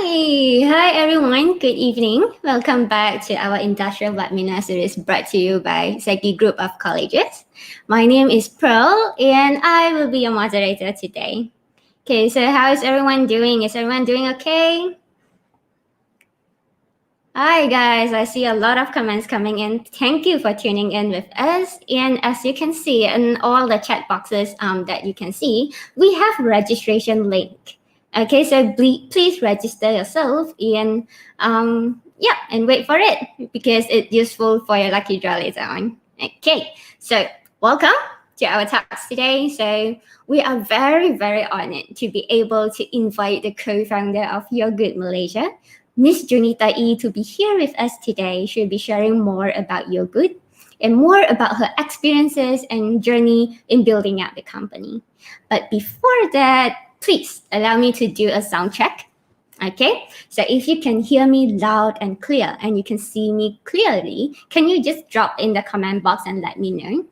Hi everyone. Good evening. Welcome back to our industrial webinar series brought to you by Segi Group of Colleges. My name is Pearl and I will be your moderator today. Okay, so how is everyone doing? Is everyone doing okay? Hi guys, I see a lot of comments coming in. Thank you for tuning in with us. And as you can see in all the chat boxes that you can see, we have registration link. Okay, so please register yourself and and wait for it because it's useful for your lucky draw later on. Okay, so welcome to our talks today. So we are very honored to be able to invite the co-founder of Yogood Malaysia, Miss Junita Ee, to be here with us today. She'll be sharing more about Yogood and more about her experiences and journey in building out the company. But before that, please allow me to do a sound check. Okay, so if you can hear me loud and clear and you can see me clearly, can you just drop in the comment box and let me know?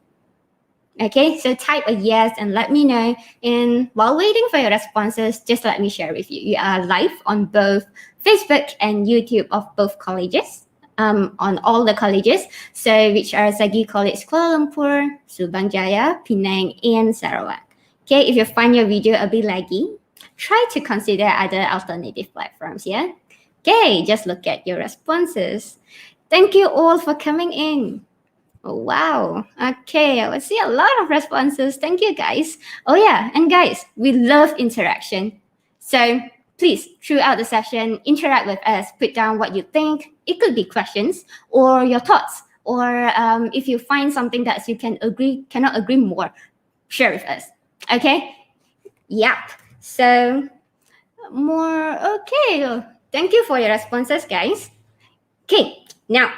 Okay, so type a yes and let me know. And while waiting for your responses, just let me share with you. You are live on both Facebook and YouTube of both colleges, on all the colleges, so which are Sagi College Kuala Lumpur, Subang Jaya, Penang, and Sarawak. Okay, if you find your video a bit laggy, try to consider other alternative platforms, yeah? Okay, just look at your responses. Thank you all for coming in. Oh, wow. Okay, I see a lot of responses. Thank you, guys. Oh, yeah. And guys, we love interaction. So please, throughout the session, interact with us. Put down what you think. It could be questions or your thoughts. Or if you find something that you cannot agree more, share with us. Okay? Yep. So more. Okay. Thank you for your responses, guys. Okay. Now,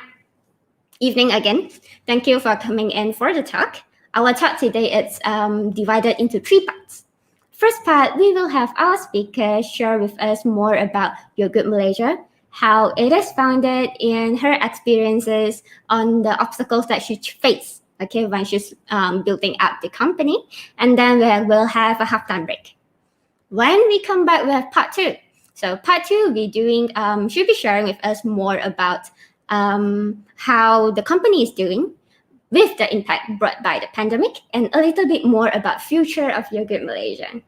evening again. Thank you for coming in for the talk. Our talk today is divided into 3 parts. First part, we will have our speaker share with us more about Yogood Malaysia, how it is founded, and her experiences on the obstacles that she faced, okay, when she's building up the company. And then we'll have a halftime break. When we come back, we have part 2. So part 2 will be doing, she'll be sharing with us more about how the company is doing with the impact brought by the pandemic and a little bit more about future of Yogood Malaysia.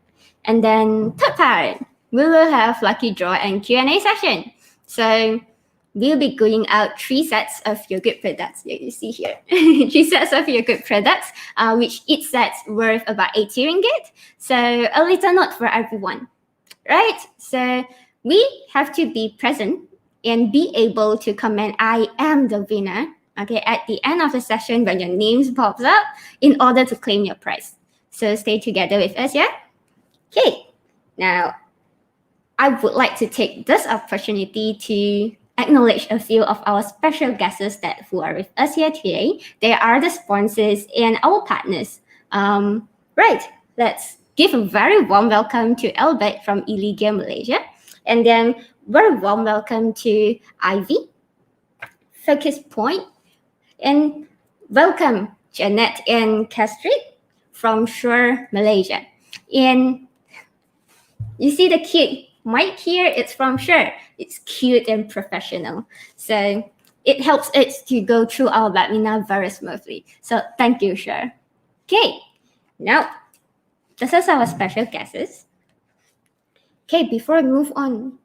And then third part, we will have lucky draw and Q&A session. So we'll be going out 3 sets of Yogood products. You see here, 3 sets of Yogood products, which each set's worth about 80 ringgit. So a little note for everyone, right? So we have to be present and be able to comment, I am the winner, okay, at the end of the session when your names pops up in order to claim your prize. So stay together with us, yeah? Okay, now I would like to take this opportunity to acknowledge a few of our special guests who are with us here today. They are the sponsors and our partners. Right, let's give a very warm welcome to Albert from Illegal Malaysia. And then very warm welcome to Ivy, Focus Point, and welcome Janet and Castrit from Shore, Malaysia. And you see the cute mic here, it's from Shore. It's cute and professional. So it helps us to go through our webinar very smoothly. So thank you, Shore. Okay, now this is our special guests. Okay, before I move on,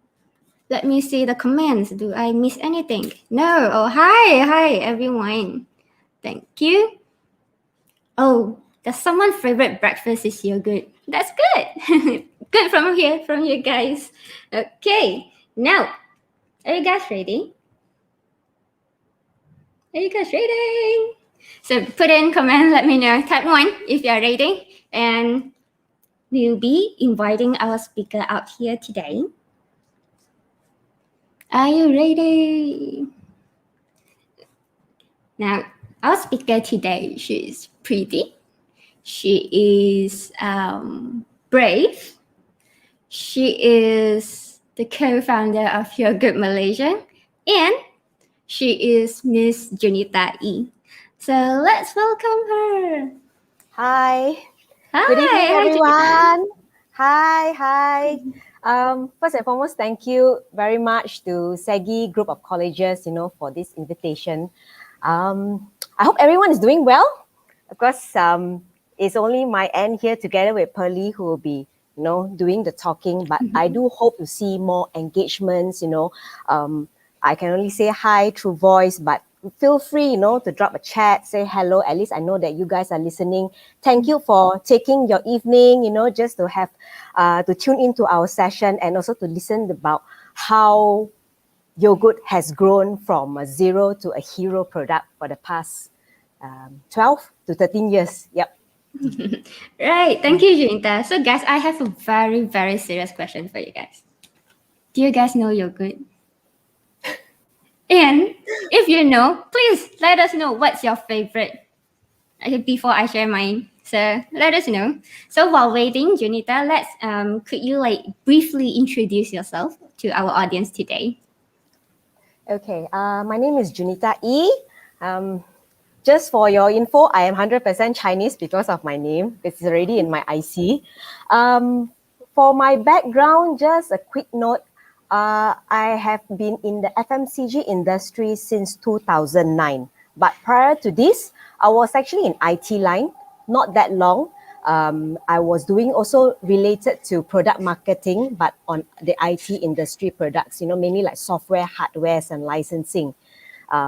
let me see the comments. Do I miss anything? No. Oh, hi everyone. Thank you. Oh, does someone's favorite breakfast is Yogood? That's good. Good from you guys. Okay, now, are you guys ready? Are you guys ready? So put in comment, let me know. Type 1 if you're ready. And we'll be inviting our speaker out here today. Are you ready? Now, our speaker today, she's pretty. She is brave. She is the co-founder of Yogood Malaysia. And she is Miss Junita Ee. So let's welcome her. Hi. Hi. Good evening, everyone. Hi. First and foremost, thank you very much to SEGI Group of Colleges, for this invitation. I hope everyone is doing well. Of course, it's only my end here together with Pearly who will be, doing the talking. But I do hope to see more engagements. I can only say hi through voice, but feel free, to drop a chat, say hello. At least I know that you guys are listening. Thank you for taking your evening, just to have, to tune into our session and also to listen about how Yogood has grown from a zero to a hero product for the past 12 to 13 years. Yep. Right. Thank you, Junita. So, guys, I have a very, very serious question for you guys. Do you guys know Yogood? And if you know, please let us know what's your favorite before I share mine. So let us know. So while waiting, Junita, could you briefly introduce yourself to our audience today? Okay. My name is Junita Ee. Just for your info, I am 100% Chinese because of my name. It's already in my IC. For my background, just a quick note. I have been in the FMCG industry since 2009. But prior to this, I was actually in IT line, not that long. I was doing also related to product marketing, but on the IT industry products, mainly like software, hardwares, and licensing.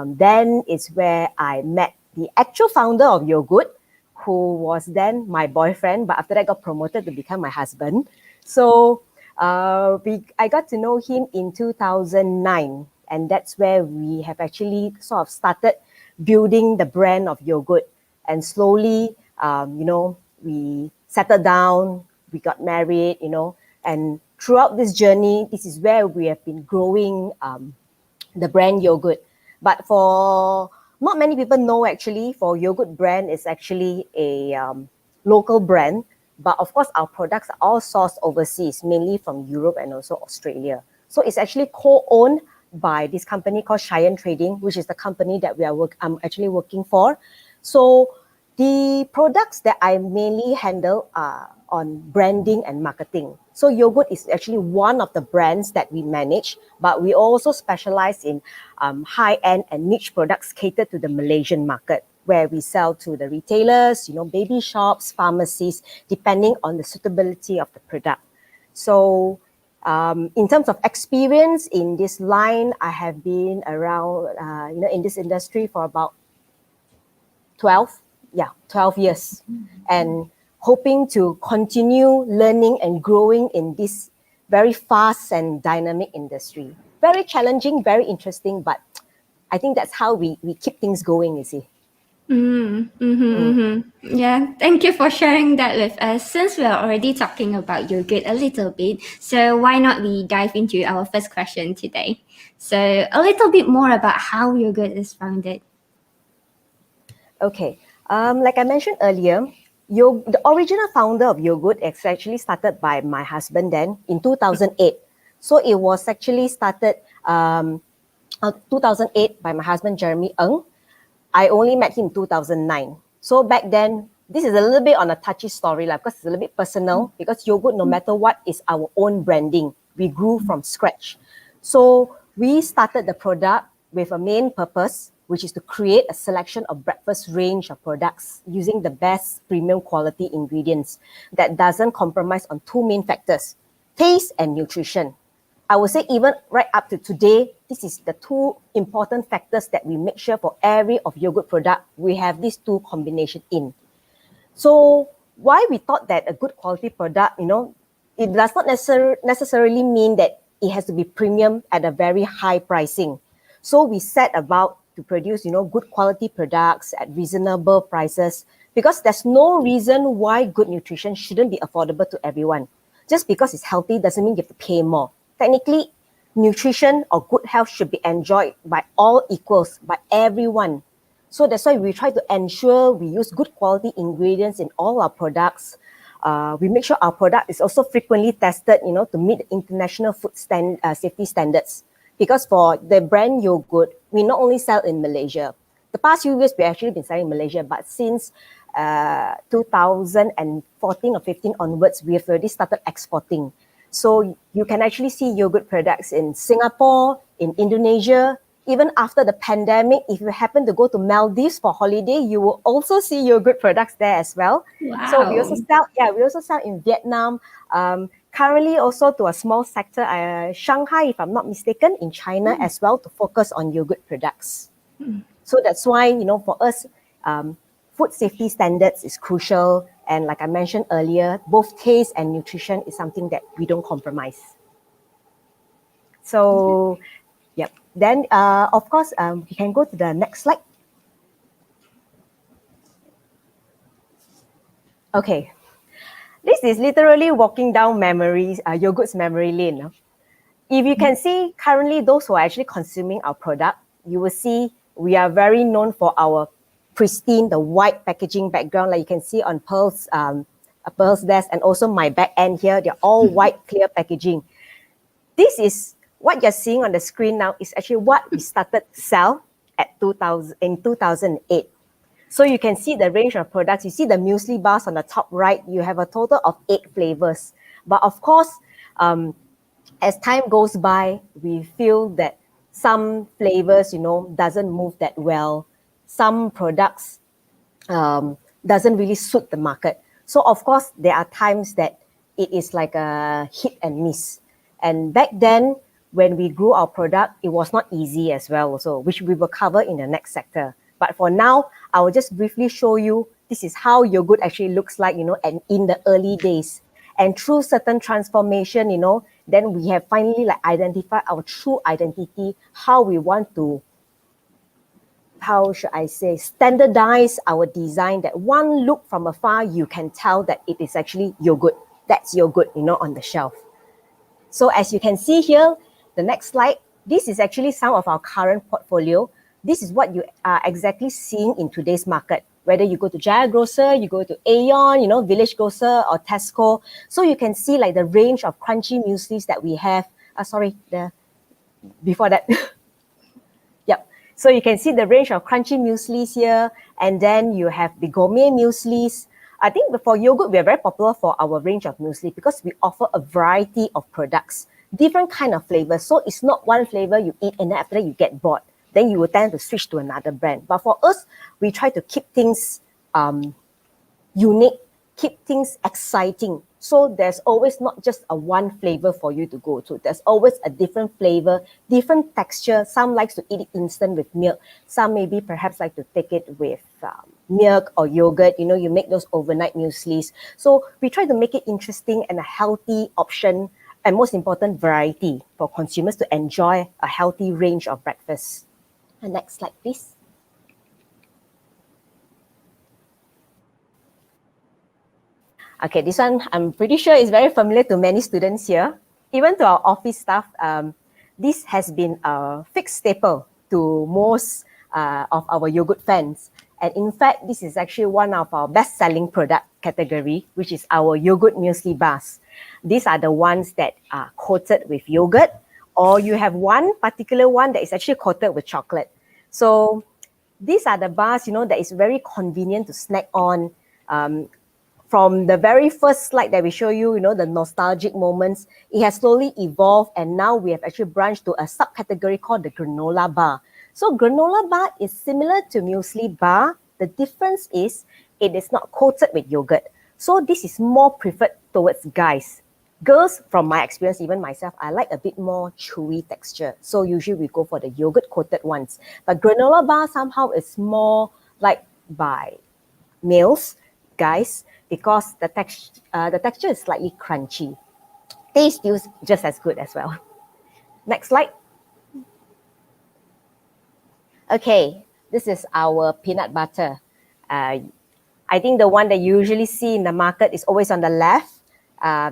Then is where I met the actual founder of Yogood, who was then my boyfriend, but after that got promoted to become my husband. So I got to know him in 2009, and that's where we have actually sort of started building the brand of Yogood. And slowly, we settled down, we got married, and throughout this journey, this is where we have been growing the brand Yogood. But for not many people know actually, for Yogood brand is actually a local brand. But of course, our products are all sourced overseas, mainly from Europe and also Australia. So it's actually co-owned by this company called Cheyenne Trading, which is the company that I'm actually working for. So the products that I mainly handle are on branding and marketing. So Yogood is actually one of the brands that we manage, but we also specialize in high-end and niche products catered to the Malaysian market, where we sell to the retailers, baby shops, pharmacies, depending on the suitability of the product. So in terms of experience in this line, I have been around, in this industry for about 12 years, and hoping to continue learning and growing in this very fast and dynamic industry. Very challenging, very interesting, but I think that's how we keep things going, you see. Yeah, thank you for sharing that with us. Since we're already talking about Yogood a little bit, so why not we dive into our first question today? So a little bit more about how Yogood is founded. Okay, like I mentioned earlier, the original founder of Yogood is actually started by my husband then in 2008. So it was actually started 2008 by my husband, Jeremy Ng. I only met him in 2009. So back then, this is a little bit on a touchy story because it's a little bit personal, because Yogood, no matter what, is our own branding. We grew from scratch. So we started the product with a main purpose, which is to create a selection of breakfast range of products using the best premium quality ingredients that doesn't compromise on two main factors, taste and nutrition. I would say even right up to today, this is the two important factors that we make sure for every of Yogood product, we have these two combinations in. So why we thought that a good quality product, it does not necessarily mean that it has to be premium at a very high pricing. So we set about to produce, good quality products at reasonable prices, because there's no reason why good nutrition shouldn't be affordable to everyone. Just because it's healthy doesn't mean you have to pay more. Technically, nutrition or good health should be enjoyed by all equals, by everyone. So that's why we try to ensure we use good quality ingredients in all our products. We make sure our product is also frequently tested, to meet the international food safety standards. Because for the brand Yogood, we not only sell in Malaysia. The past few years, we've actually been selling in Malaysia, but since 2014 or 15 onwards, we have already started exporting. So you can actually see yogurt products in Singapore, in Indonesia. Even after the pandemic, if you happen to go to Maldives for holiday, you will also see yogurt products there as well. So we also Wow. sell in Vietnam. Currently also to a small sector, Shanghai, if I'm not mistaken, in China as well, to focus on yogurt products. So that's why, for us, food safety standards is crucial. And like I mentioned earlier, both taste and nutrition is something that we don't compromise. So, yep. Then, of course, we can go to the next slide. Okay. This is literally walking down Yogood's memory lane. If you can see currently those who are actually consuming our product, you will see we are very known for our pristine, the white packaging background, like you can see on Pearl's desk, and also my back end here, they're all white, clear packaging. This is what you're seeing on the screen now is actually what we started to sell in 2008. So you can see the range of products. You see the muesli bars on the top right. You have a total of 8 flavors. But of course, as time goes by, we feel that some flavors, doesn't move that well. Some products doesn't really suit the market. So of course, there are times that it is like a hit and miss. And back then, when we grew our product, it was not easy as well also, which we will cover in the next sector. But for now, I will just briefly show you, this is how Yogood actually looks like, and in the early days. And through certain transformation, then we have finally identified our true identity, how we want to, how should I say, standardize our design, that one look from afar, you can tell that it is actually Yogood. That's Yogood, on the shelf. So as you can see here, the next slide, this is actually some of our current portfolio. This is what you are exactly seeing in today's market. Whether you go to Jaya Grocer, you go to Aeon, Village Grocer or Tesco. So you can see the range of crunchy mueslis that we have. Before that. Yep. So you can see the range of crunchy mueslis here. And then you have the gourmet mueslis. I think for Yogood, we are very popular for our range of muesli because we offer a variety of products, different kind of flavors. So it's not one flavor you eat and then after that you get bored. Then you will tend to switch to another brand. But for us, we try to keep things unique, keep things exciting. So there's always not just a one flavor for you to go to. There's always a different flavor, different texture. Some likes to eat it instant with milk. Some maybe perhaps like to take it with milk or yogurt. You make those overnight mueslis. So we try to make it interesting and a healthy option, and most important, variety for consumers to enjoy a healthy range of breakfast. And next slide, please. Okay, this one I'm pretty sure is very familiar to many students here. Even to our office staff, this has been a fixed staple to most of our Yogood fans. And in fact, this is actually one of our best-selling product category, which is our Yogood muesli bars. These are the ones that are coated with yogurt, or you have one particular one that is actually coated with chocolate. So these are the bars, that is very convenient to snack on. From the very first slide that we show you, the nostalgic moments, it has slowly evolved, and now we have actually branched to a subcategory called the granola bar. So granola bar is similar to muesli bar. The difference is it is not coated with yogurt. So this is more preferred towards guys. Girls, from my experience, even myself, I like a bit more chewy texture. So usually we go for the yogurt coated ones. But granola bar somehow is more liked by males, guys, because the texture is slightly crunchy. Taste feels just as good as well. Next slide. Okay, this is our peanut butter. I think the one that you usually see in the market is always on the left.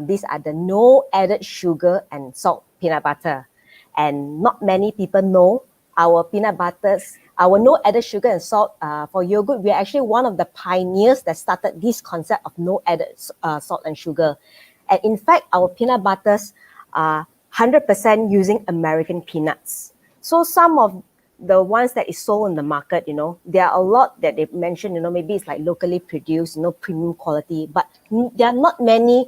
These are the no added sugar and salt peanut butter. And not many people know our peanut butters, our no added sugar and salt for Yogood. We are actually one of the pioneers that started this concept of no added salt and sugar. And in fact, our peanut butters are 100% using American peanuts. So some of the ones that is sold in the market, there are a lot that they mentioned, maybe it's like locally produced, premium quality, but there are not many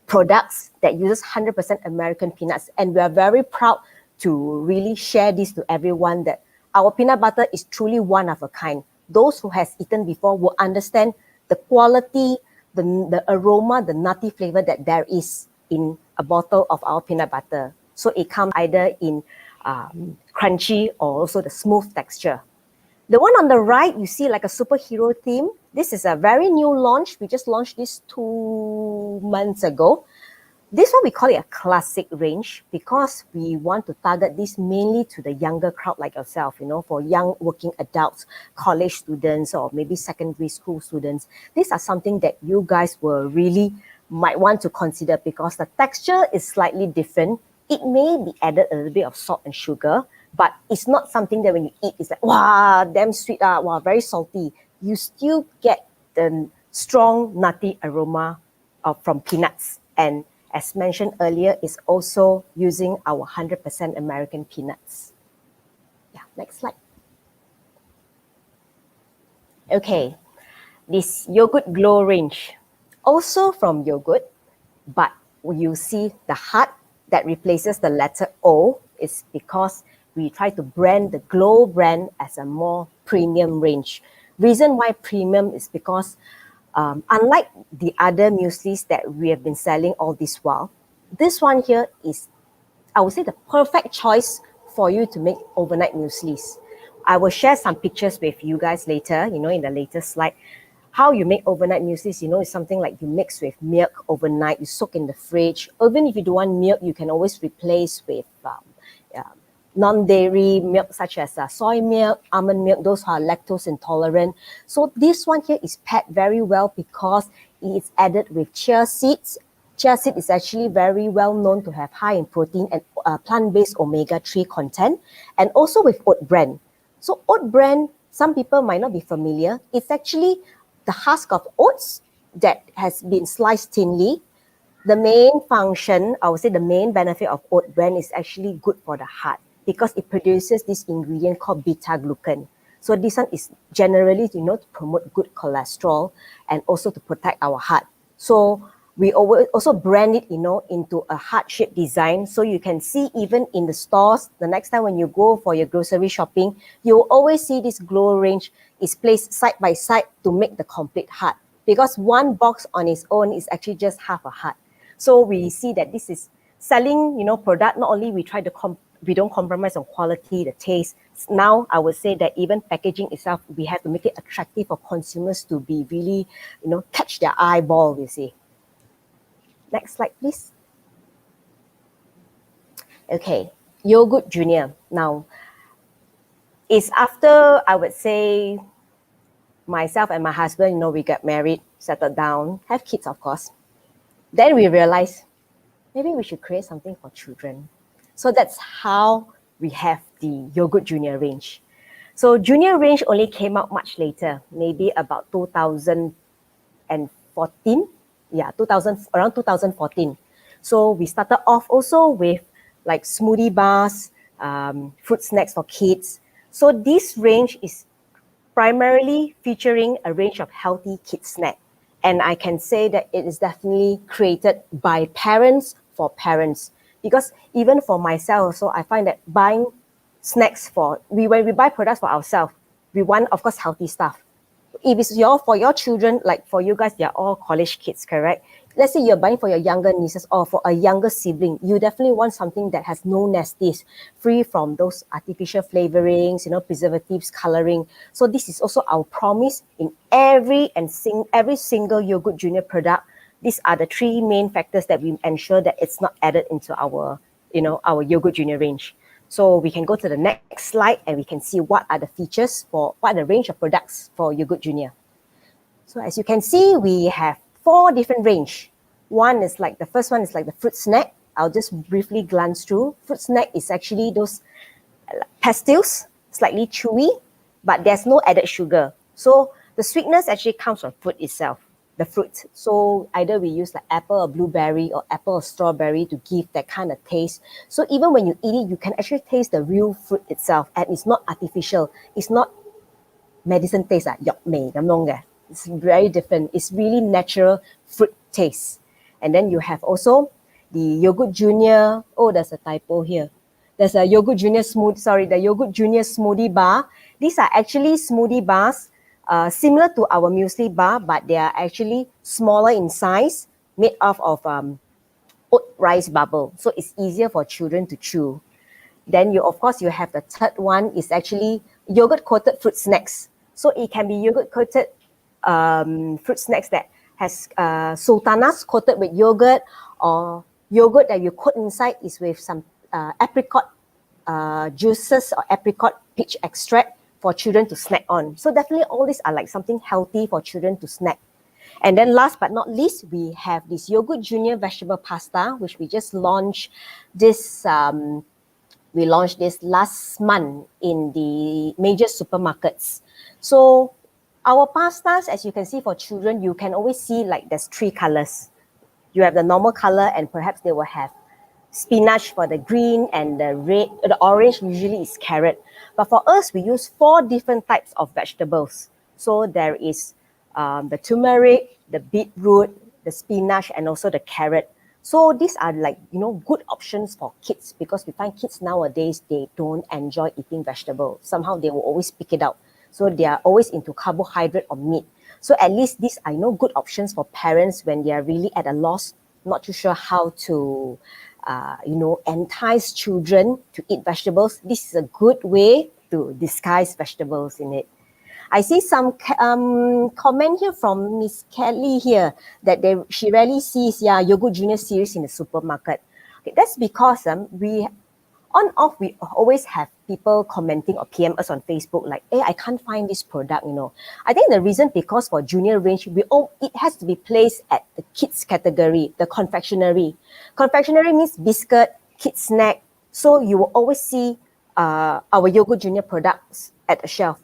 products that uses 100% American peanuts. And we are very proud to really share this to everyone that our peanut butter is truly one of a kind. Those who has eaten before will understand the quality, the aroma, the nutty flavor that there is in a bottle of our peanut butter. So it comes either in crunchy or also the smooth texture. The one on the right, you see like a superhero theme. This is a very new launch. We just launched this 2 months ago. This one we call it a classic range because we want to target this mainly to the younger crowd like yourself, for young working adults, college students, or maybe secondary school students. These are something that you guys will really might want to consider because the texture is slightly different. It may be added a little bit of salt and sugar, but it's not something that when you eat, it's like, wow, damn sweet, wow, very salty. You still get the strong nutty aroma from peanuts. And as mentioned earlier, it's also using our 100% American peanuts. Yeah, next slide. Okay, this Yogood Glow range, also from Yogood, but you see the heart that replaces the letter O is because we try to brand the Glow brand as a more premium range. Reason why premium is because unlike the other mueslis that we have been selling all this while, this one here is, I would say, the perfect choice for you to make overnight mueslis. I will share some pictures with you guys later, in the later slide. How you make overnight mueslis, is something like you mix with milk overnight, you soak in the fridge. Even if you don't want milk, you can always replace with non-dairy milk such as soy milk, almond milk, those who are lactose intolerant. So this one here is paired very well because it's added with chia seeds. Chia seed is actually very well known to have high in protein and plant-based omega-3 content, and also with oat bran. So oat bran, some people might not be familiar. It's actually the husk of oats that has been sliced thinly. The main function, I would say the main benefit of oat bran is actually good for the heart because it produces this ingredient called beta-glucan. So this one is generally, to promote good cholesterol and also to protect our heart. So we also brand it, into a heart-shaped design. So you can see even in the stores, the next time when you go for your grocery shopping, you'll always see this Glow range is placed side by side to make the complete heart. Because one box on its own is actually just half a heart. So we see that this is selling, product. Not only we don't compromise on quality, the taste. Now, I would say that even packaging itself, we have to make it attractive for consumers to be really, catch their eyeball, you see. Next slide, please. Okay, Yogood Junior. Now, it's after, I would say, myself and my husband, we got married, settled down, have kids, of course. Then we realized, maybe we should create something for children. So that's how we have the Yogood Junior range. So Junior range only came out much later, maybe about 2014. Yeah, around 2014. So we started off also with like smoothie bars, fruit snacks for kids. So this range is primarily featuring a range of healthy kids snack. And I can say that it is definitely created by parents for parents. Because even for myself also, I find that buying snacks when we buy products for ourselves, we want, of course, healthy stuff. If it's for your children, like for you guys, they're all college kids, correct? Let's say you're buying for your younger nieces or for a younger sibling, you definitely want something that has no nasties, free from those artificial flavorings, preservatives, coloring. So this is also our promise in every single Yogood Junior product. These are the three main factors that we ensure that it's not added into our Yogood Junior range. So we can go to the next slide and we can see what are the features what are the range of products for Yogood Junior. So as you can see, we have 4 different range. The first one is like the fruit snack. I'll just briefly glance through. Fruit snack is actually those pastilles, slightly chewy, but there's no added sugar. So the sweetness actually comes from fruit itself. the fruit. So either we use like apple or blueberry or apple or strawberry to give that kind of taste. So even when you eat it, you can actually taste the real fruit itself, and it's not artificial. It's not medicine taste It's very different. It's really natural fruit taste. And then you have also the Yogood Junior. Oh, there's a typo here. There's a Yogood Junior the Yogood Junior smoothie bar. These are actually smoothie bars, similar to our muesli bar, but they are actually smaller in size, made of oat rice bubble. So it's easier for children to chew. Then you, of course, you have the third one is actually yogurt coated fruit snacks. So it can be yogurt coated fruit snacks that has sultanas coated with yogurt, or yogurt that you coat inside is with some apricot juices or apricot peach extract for children to snack on. So definitely all these are like something healthy for children to snack. And then last but not least, we have this Yogood Junior vegetable pasta, which we just launched this we launched this last month in the major supermarkets. So our pastas, as you can see for children, you can always see like there's 3 colors. You have the normal color, and perhaps they will have spinach for the green, and the red, the orange usually is carrot. But for us, we use 4 different types of vegetables. So there is the turmeric, the beetroot, the spinach, and also the carrot. So these are like, good options for kids, because we find kids nowadays, they don't enjoy eating vegetables. Somehow they will always pick it out. So they are always into carbohydrate or meat. So at least these are good options for parents when they are really at a loss, not too sure how to, entice children to eat vegetables. This is a good way to disguise vegetables in it. I see some comment here from Miss Kelly here that she rarely sees Yogood Junior series in the supermarket. Okay, that's because we always have people commenting or PM us on Facebook like, hey, I can't find this product, I think the reason because for junior range, it has to be placed at the kids category, the confectionery. Confectionery means biscuit, kids snack. So you will always see our Yogood Junior products at the shelf.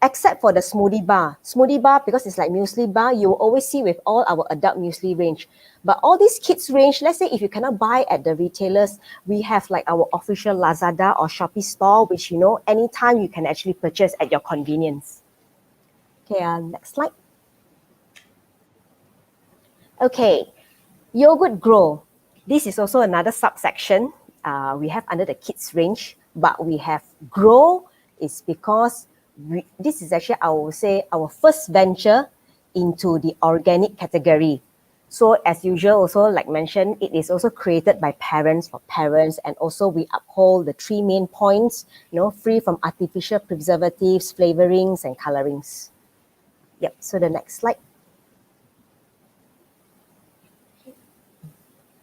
Except for the smoothie bar. Smoothie bar, because it's like muesli bar, you will always see with all our adult muesli range. But all these kids range, let's say if you cannot buy at the retailers, we have like our official Lazada or Shopee store, which, anytime you can actually purchase at your convenience. Okay, next slide. Okay, Yogood Grow. This is also another subsection we have under the kids range, but we have Grow is because this is actually, I would say, our first venture into the organic category. So as usual, also like mentioned, it is also created by parents for parents, and also we uphold the 3 main points, free from artificial preservatives, flavorings, and colorings. Yep, so the next slide.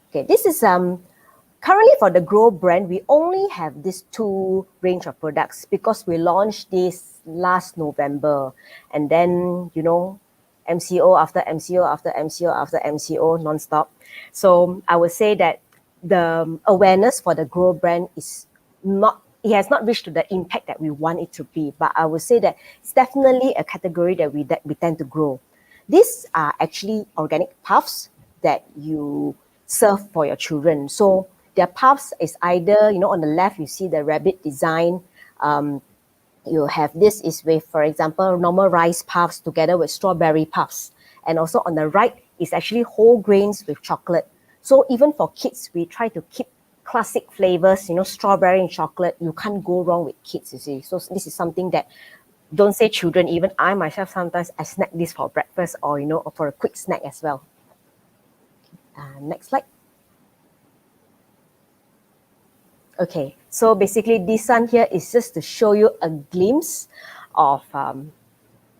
Okay, this is currently for the Grow brand, we only have these 2 range of products because we launched this last November, and then MCO after MCO after MCO after MCO non-stop. So I would say that the awareness for the Grow brand it has not reached to the impact that we want it to be, but I would say that it's definitely a category that we tend to grow. These are actually organic puffs that you serve for your children. So their puffs is either, on the left, you see the rabbit design. You have this is with, for example, normal rice puffs together with strawberry puffs. And also on the right is actually whole grains with chocolate. So even for kids, we try to keep classic flavors, strawberry and chocolate. You can't go wrong with kids, you see. So this is something that, don't say children, even I myself, sometimes I snack this for breakfast or, or for a quick snack as well. Next slide. Okay, so basically this one here is just to show you a glimpse of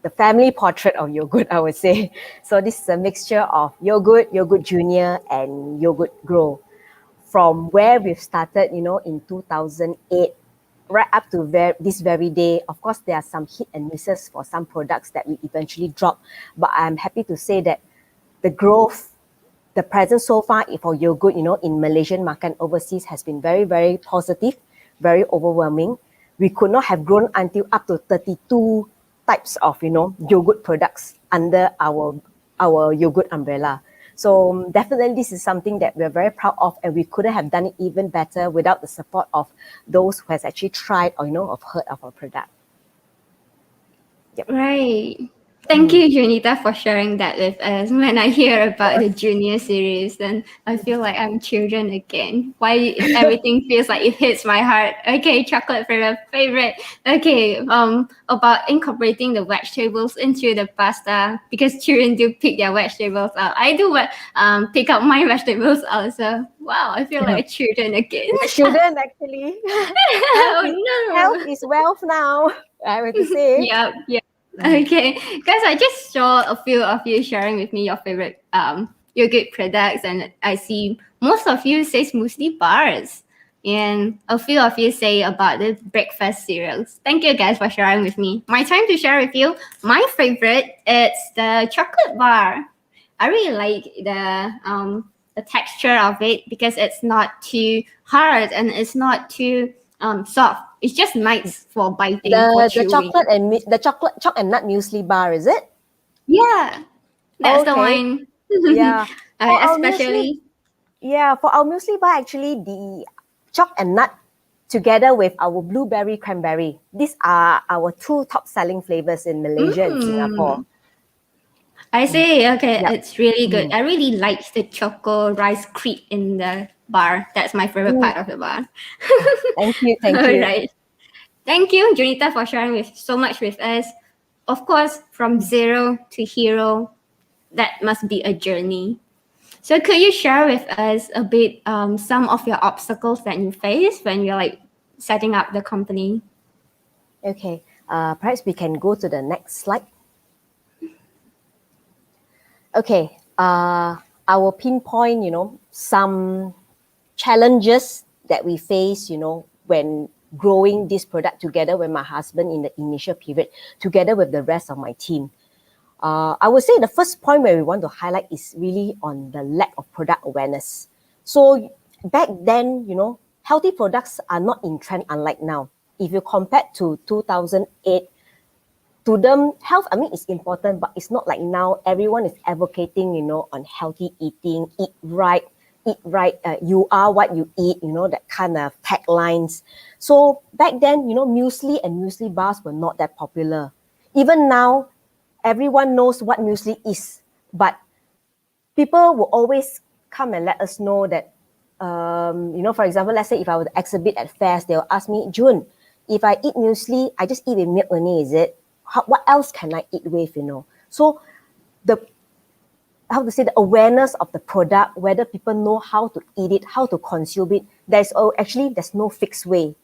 the family portrait of Yogood, I would say. So this is a mixture of Yogood, Yogood Junior, and Yogood Grow. From where we've started, in 2008, right up to this very day. Of course, there are some hit and misses for some products that we eventually drop, but I'm happy to say that the growth, the presence so far for Yogood, in Malaysian market and overseas has been very, very positive, very overwhelming. We could not have grown until up to 32 types of, Yogood products under our our Yogood umbrella. So definitely this is something that we're very proud of, and we couldn't have done it even better without the support of those who has actually tried or have heard of our product. Yep. Right. Thank you, Junita, for sharing that with us. When I hear about the junior series, then I feel like I'm children again. Why everything feels like it hits my heart. Okay, chocolate favorite. Okay, about incorporating the vegetables into the pasta because children do pick their vegetables out. I do pick up my vegetables also. Wow, I feel like a children again. You shouldn't actually. Health Oh no. is wealth now, I would say. Yep, yep. Okay, guys, I just saw a few of you sharing with me your favorite yogurt products, and I see most of you say smoothie bars, and a few of you say about the breakfast cereals. Thank you guys for sharing with me. My time to share with you. My favorite it's the chocolate bar. I really like the texture of it because it's not too hard and it's not too soft. It's just nice for biting, for The chewing. chocolate and the chocolate and nut muesli bar, is it? Yeah, that's the Okay. one. Yeah. For our muesli, Especially, for our muesli bar, actually the choc and nut together with our blueberry cranberry. These are our two top selling flavors in Malaysia and Singapore. I say, okay, Yep. it's really good. I really like the choco rice crepe in the bar. That's my favorite part of the bar. Thank you. Thank All you. right. Thank you, Junita, for sharing with so much with us. Of course, from zero to hero, that must be a journey. So could you share with us a bit some of your obstacles that you face when you're like setting up the company? Okay. Perhaps we can go to the next slide. Okay. I will pinpoint, some challenges that we face, when growing this product together with my husband in the initial period, together with the rest of my team. I would say the first point where we want to highlight is really on the lack of product awareness. So back then, healthy products are not in trend unlike now. If you compare to 2008, to them, health, is important, but it's not like now everyone is advocating, on healthy eating, eat right, you are what you eat, that kind of taglines. So back then, muesli and muesli bars were not that popular. Even now, everyone knows what muesli is, but people will always come and let us know that, for example, let's say if I were to exhibit at fairs, they'll ask me, June, if I eat muesli, I just eat with milk only, is it? What else can I eat with, So the the awareness of the product, whether people know how to eat it, how to consume it, there's no fixed way.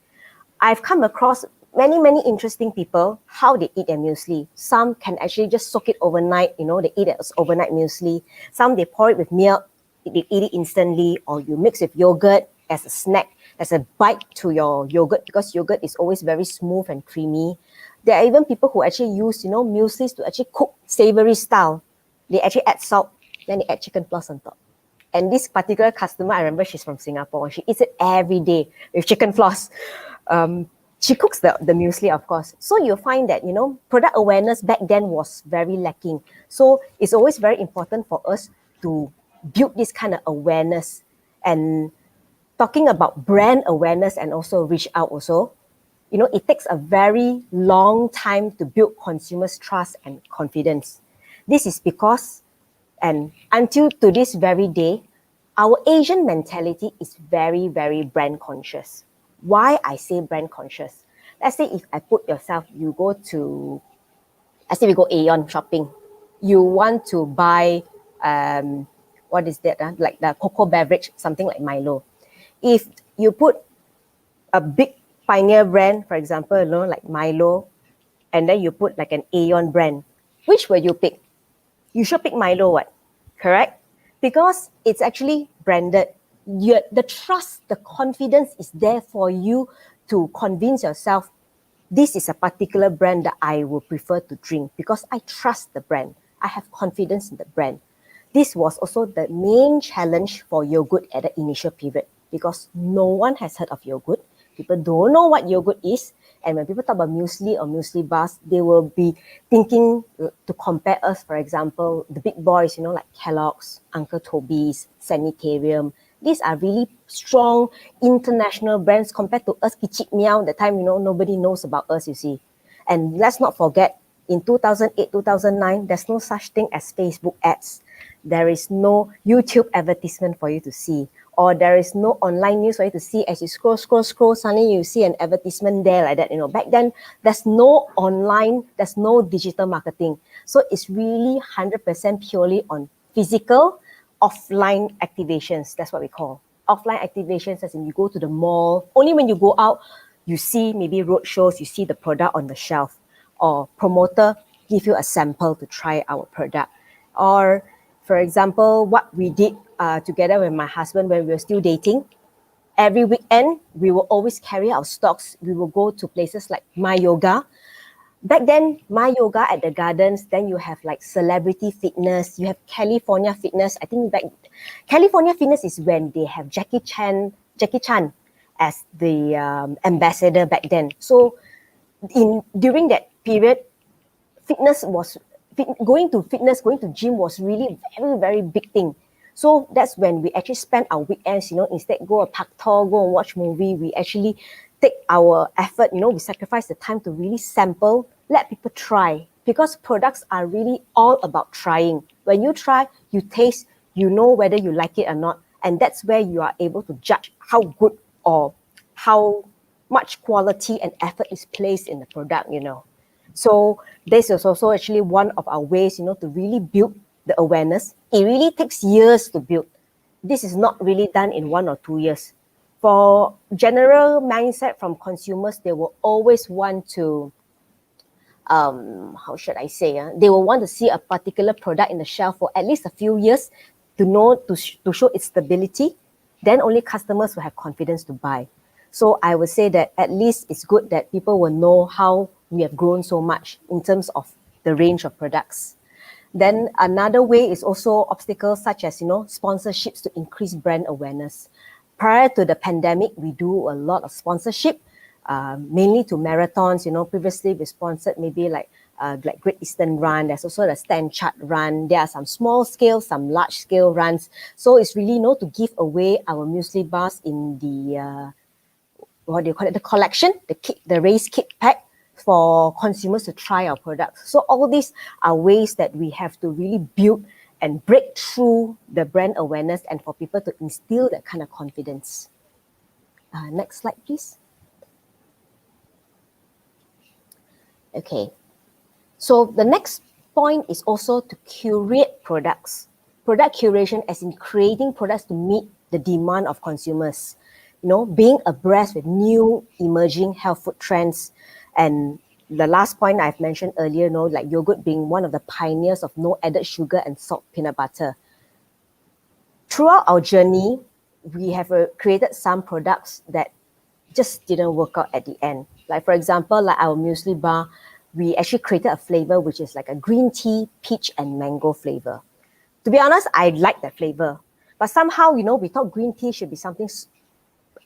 I've come across many interesting people, how they eat their muesli. Some can actually just soak it overnight, they eat it as overnight muesli. Some they pour it with milk, they eat it instantly, or you mix with yogurt as a snack, as a bite to your yogurt, because yogurt is always very smooth and creamy. There are even people who actually use, mueslis to actually cook savory style. They actually add salt, then they add chicken floss on top. And this particular customer, I remember she's from Singapore. She eats it every day with chicken floss. She cooks the muesli, of course. So you'll find that, product awareness back then was very lacking. So it's always very important for us to build this kind of awareness. And talking about brand awareness and also reach out also, it takes a very long time to build consumers' trust and confidence. This is because, and until to this very day, our Asian mentality is very, very brand conscious. Why I say brand conscious? Let's say if I put yourself, you go to, let's say we go Aeon shopping. You want to buy, what is that? Like the cocoa beverage, something like Milo. If you put a big pioneer brand, for example, like Milo, and then you put like an Aeon brand, which will you pick? You should pick Milo, what? Correct? Because it's actually branded. The trust, the confidence is there for you to convince yourself, this is a particular brand that I will prefer to drink because I trust the brand. I have confidence in the brand. This was also the main challenge for Yogood at the initial period because no one has heard of Yogood. People don't know what yogurt is. And when people talk about muesli or muesli bars, they will be thinking to compare us, for example, the big boys, like Kellogg's, Uncle Toby's, Sanitarium. These are really strong international brands compared to us, Kichik Meow. The time, nobody knows about us, you see. And let's not forget, in 2008, 2009, there's no such thing as Facebook ads. There is no YouTube advertisement for you to see, or there is no online news for you to see. As you scroll, suddenly you see an advertisement there like that. Back then, there's no online, there's no digital marketing. So it's really 100% purely on physical, offline activations. That's what we call offline activations, as in you go to the mall. Only when you go out, you see maybe road shows, you see the product on the shelf, or promoter give you a sample to try our product. Or, for example, what we did together with my husband when we were still dating, every weekend, we will always carry our stocks. We will go to places like My Yoga. Back then, My Yoga at the gardens, then you have like Celebrity Fitness, you have California Fitness. I think California Fitness is when they have Jackie Chan as the ambassador back then. So during that period, going to gym was really very, very big thing. So that's when we actually spend our weekends, instead go a park tour, go and watch movie. We actually take our effort, we sacrifice the time to really sample, let people try. Because products are really all about trying. When you try, you taste, you know whether you like it or not. And that's where you are able to judge how good or how much quality and effort is placed in the product, So this is also actually one of our ways, to really build the awareness. It really takes years to build. This is not really done in 1 or 2 years. For general mindset from consumers, they will always want to, how should I say? They will want to see a particular product in the shelf for at least a few years to show its stability. Then only customers will have confidence to buy. So I would say that at least it's good that people will know how we have grown so much in terms of the range of products. Then another way is also obstacles such as, sponsorships to increase brand awareness. Prior to the pandemic, we do a lot of sponsorship, mainly to marathons. Previously we sponsored maybe like Great Eastern Run. There's also the Stand Chart Run. There are some small scale, some large scale runs. So it's really, to give away our muesli bars in the, what do you call it? The collection, the race kit pack, for consumers to try our products. So all these are ways that we have to really build and break through the brand awareness and for people to instill that kind of confidence. Next slide, please. Okay. So the next point is also to curate products. Product curation as in creating products to meet the demand of consumers. Being abreast with new emerging health food trends. And the last point I've mentioned earlier, like Yogood being one of the pioneers of no added sugar and salt peanut butter. Throughout our journey, we have created some products that just didn't work out at the end. Like for example, like our muesli bar, we actually created a flavor which is like a green tea, peach and mango flavor. To be honest, I like that flavor. But somehow, we thought green tea should be something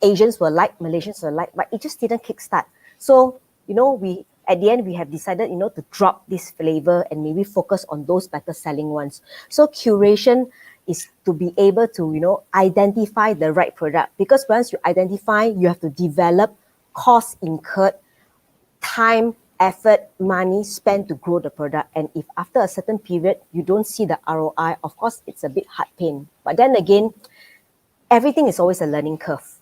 Asians will like, Malaysians will like, but it just didn't kickstart. So, at the end, we have decided, to drop this flavor and maybe focus on those better selling ones. So curation is to be able to, identify the right product. Because once you identify, you have to develop, cost incurred, time, effort, money spent to grow the product. And if after a certain period, you don't see the ROI, of course, it's a bit heart pain. But then again, everything is always a learning curve.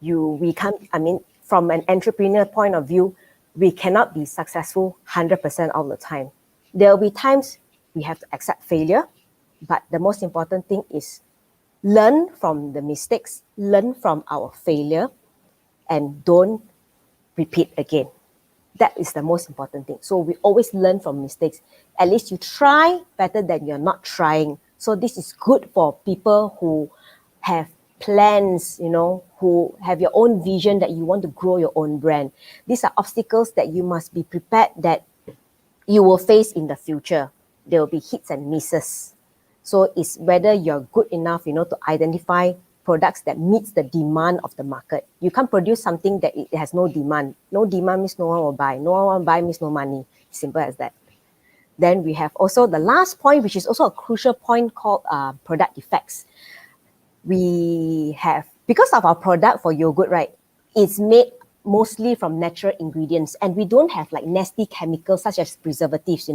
From an entrepreneur point of view, we cannot be successful 100% all the time. There will be times we have to accept failure, but the most important thing is learn from the mistakes, learn from our failure, and don't repeat again. That is the most important thing. So we always learn from mistakes. At least you try better than you're not trying. So this is good for people who have plans, who have your own vision that you want to grow your own brand. These are obstacles that you must be prepared that you will face in the future. There will be hits and misses. So it's whether you're good enough, to identify products that meets the demand of the market. You can't produce something that it has no demand. No demand means no one will buy. No one will buy means no money. Simple as that. Then we have also the last point, which is also a crucial point, called product defects. We have, because of our product for yogurt, right, it's made mostly from natural ingredients, and we don't have like nasty chemicals such as preservatives,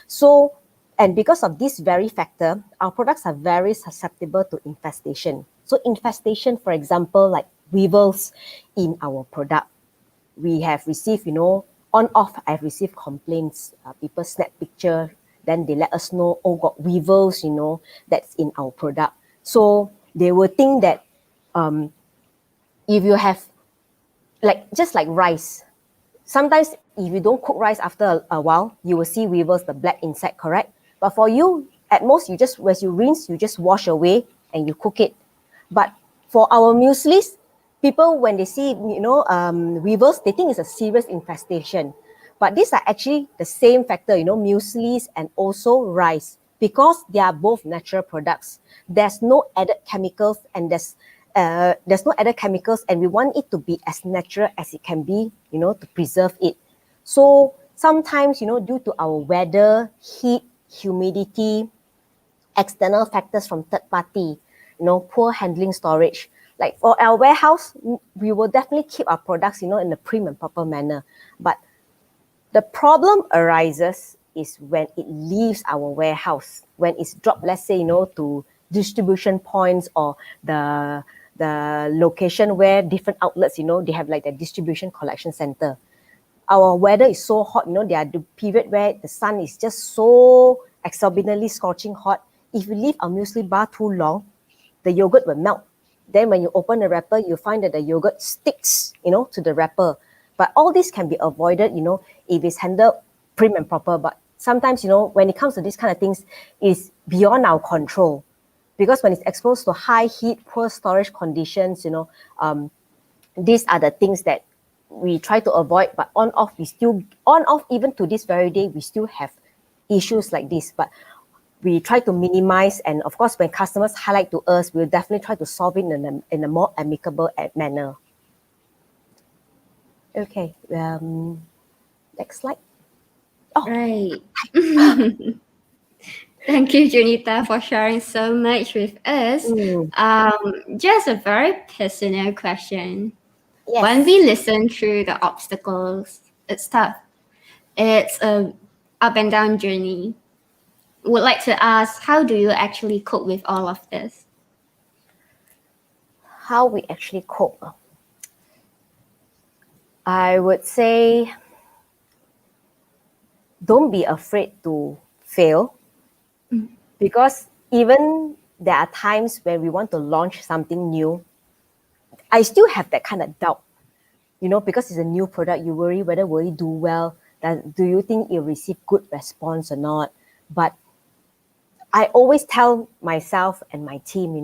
So, and because of this very factor, our products are very susceptible to infestation. So infestation, for example, like weevils in our product. We have received, on off, I've received complaints. People snap picture, then they let us know, oh, got weevils, that's in our product. So they will think that if you have, just like rice, sometimes if you don't cook rice after a while, you will see weevils, the black insect, correct? But for you, at most, as you rinse, you just wash away and you cook it. But for our mueslis, people, when they see, weevils, they think it's a serious infestation. But these are actually the same factor, mueslis and also rice, because they are both natural products. There's no added chemicals, and there's no added chemicals, and we want it to be as natural as it can be, to preserve it. So sometimes, due to our weather, heat, humidity, external factors from third party, poor handling storage. Like for our warehouse, we will definitely keep our products, in a prim and proper manner. But the problem arises is when it leaves our warehouse, when it's dropped, let's say, to distribution points or the location where different outlets, they have like the distribution collection center. Our weather is so hot, there are the period where the sun is just so exorbitantly scorching hot. If you leave a muesli bar too long, the yogurt will melt. Then when you open the wrapper, you find that the yogurt sticks, to the wrapper. But all this can be avoided, if it's handled prim and proper. But sometimes, when it comes to these kind of things, it's beyond our control. Because when it's exposed to high heat, poor storage conditions, these are the things that we try to avoid. But on off, even to this very day, we still have issues like this. But we try to minimize, and of course, when customers highlight to us, we'll definitely try to solve it in a more amicable manner. Okay, next slide. Oh. Right. Thank you, Junita, for sharing so much with us. Just a very personal question. Yes. When we listen through the obstacles, it's tough. It's a up and down journey. Would like to ask, how do you actually cope with all of this? How we actually cope? I would say, don't be afraid to fail. Because even there are times when we want to launch something new, I still have that kind of doubt, because it's a new product, you worry whether will it do well, do you think it will receive good response or not. But I always tell myself and my team,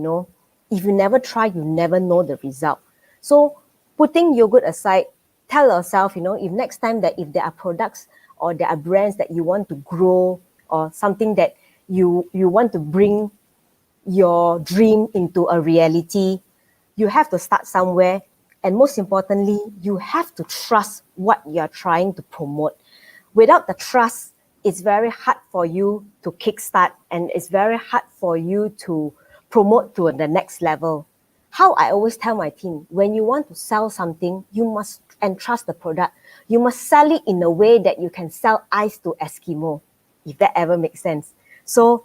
if you never try, you never know the result. So putting yogurt aside, tell yourself, if next time that if there are products or there are brands that you want to grow, or something that you want to bring your dream into a reality, you have to start somewhere. And most importantly, you have to trust what you're trying to promote. Without the trust, it's very hard for you to kickstart, and it's very hard for you to promote to the next level. How I always tell my team, when you want to sell something, you must entrust the product. You must sell it in a way that you can sell ice to Eskimo, if that ever makes sense. So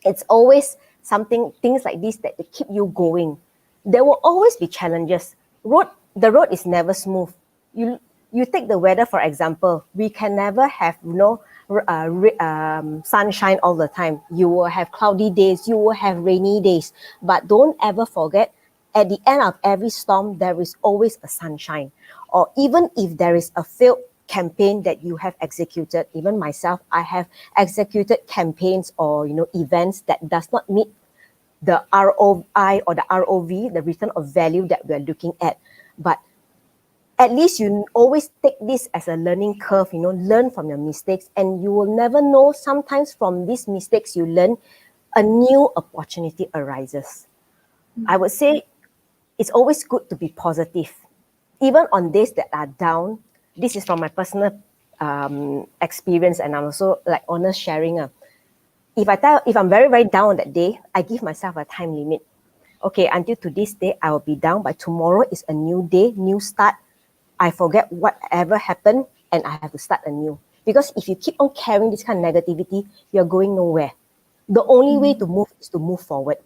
it's always things like this that keep you going. There will always be challenges. The road is never smooth. You take the weather, for example. We can never have sunshine all the time. You will have cloudy days, you will have rainy days. But don't ever forget, at the end of every storm, there is always a sunshine. Or even if there is a failed campaign that you have executed, even myself, I have executed campaigns or events that does not meet the ROI or the ROV, the return of value that we're looking at. But at least you always take this as a learning curve, learn from your mistakes, and you will never know, sometimes from these mistakes you learn, a new opportunity arises. I would say it's always good to be positive. Even on days that are down, this is from my personal experience, and I'm also like honest sharing. If I'm very, very down on that day, I give myself a time limit. Okay, until to this day, I will be down, but tomorrow is a new day, new start. I forget whatever happened and I have to start anew. Because if you keep on carrying this kind of negativity, you're going nowhere. The only way to move is to move forward.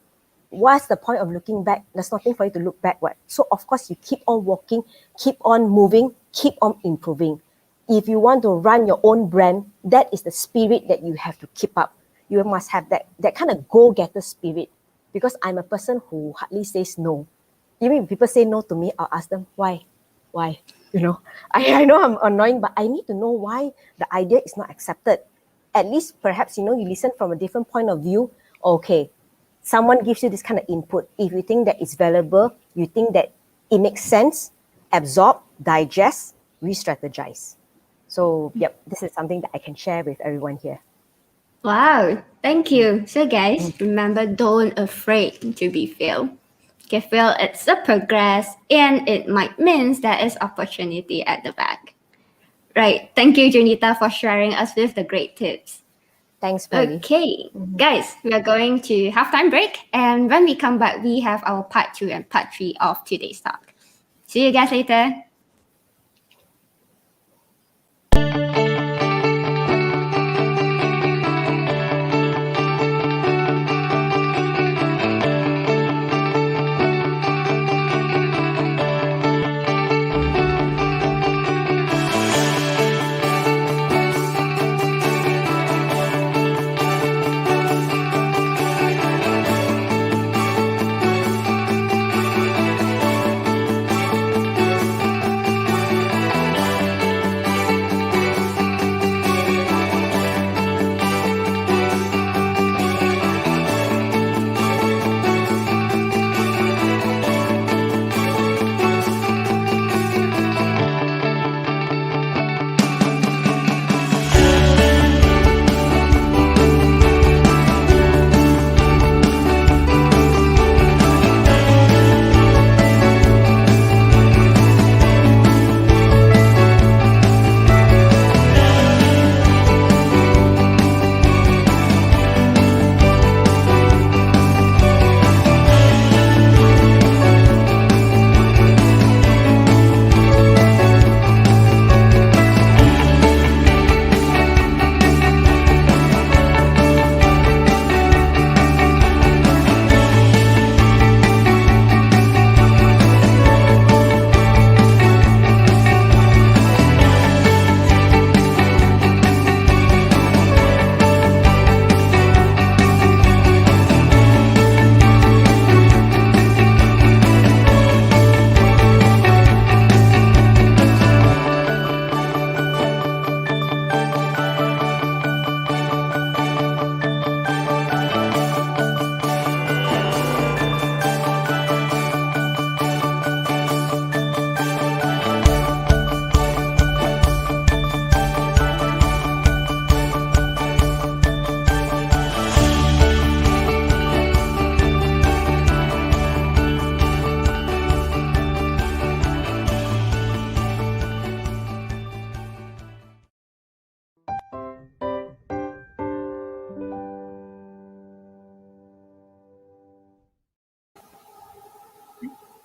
What's the point of looking back? There's nothing for you to look backward. So of course you keep on walking, keep on moving, keep on improving. If you want to run your own brand, that is the spirit that you have to keep up. You must have that kind of go-getter spirit. Because I'm a person who hardly says no. Even if people say no to me, I'll ask them why. Why? I know I'm annoying, but I need to know why the idea is not accepted. At least perhaps you listen from a different point of view. Okay, someone gives you this kind of input. If you think that it's valuable, you think that it makes sense, absorb, digest, re-strategize. So yep, this is something that I can share with everyone here. Wow, thank you. So guys, remember, don't afraid to be failed. Okay, fail, it's a progress, and it might means there is opportunity at the back. Right. Thank you, Junita, for sharing us with the great tips. Thanks, Pearly. Okay, guys, we are going to halftime break, and when we come back, we have our part 2 and part 3 of today's talk. See you guys later.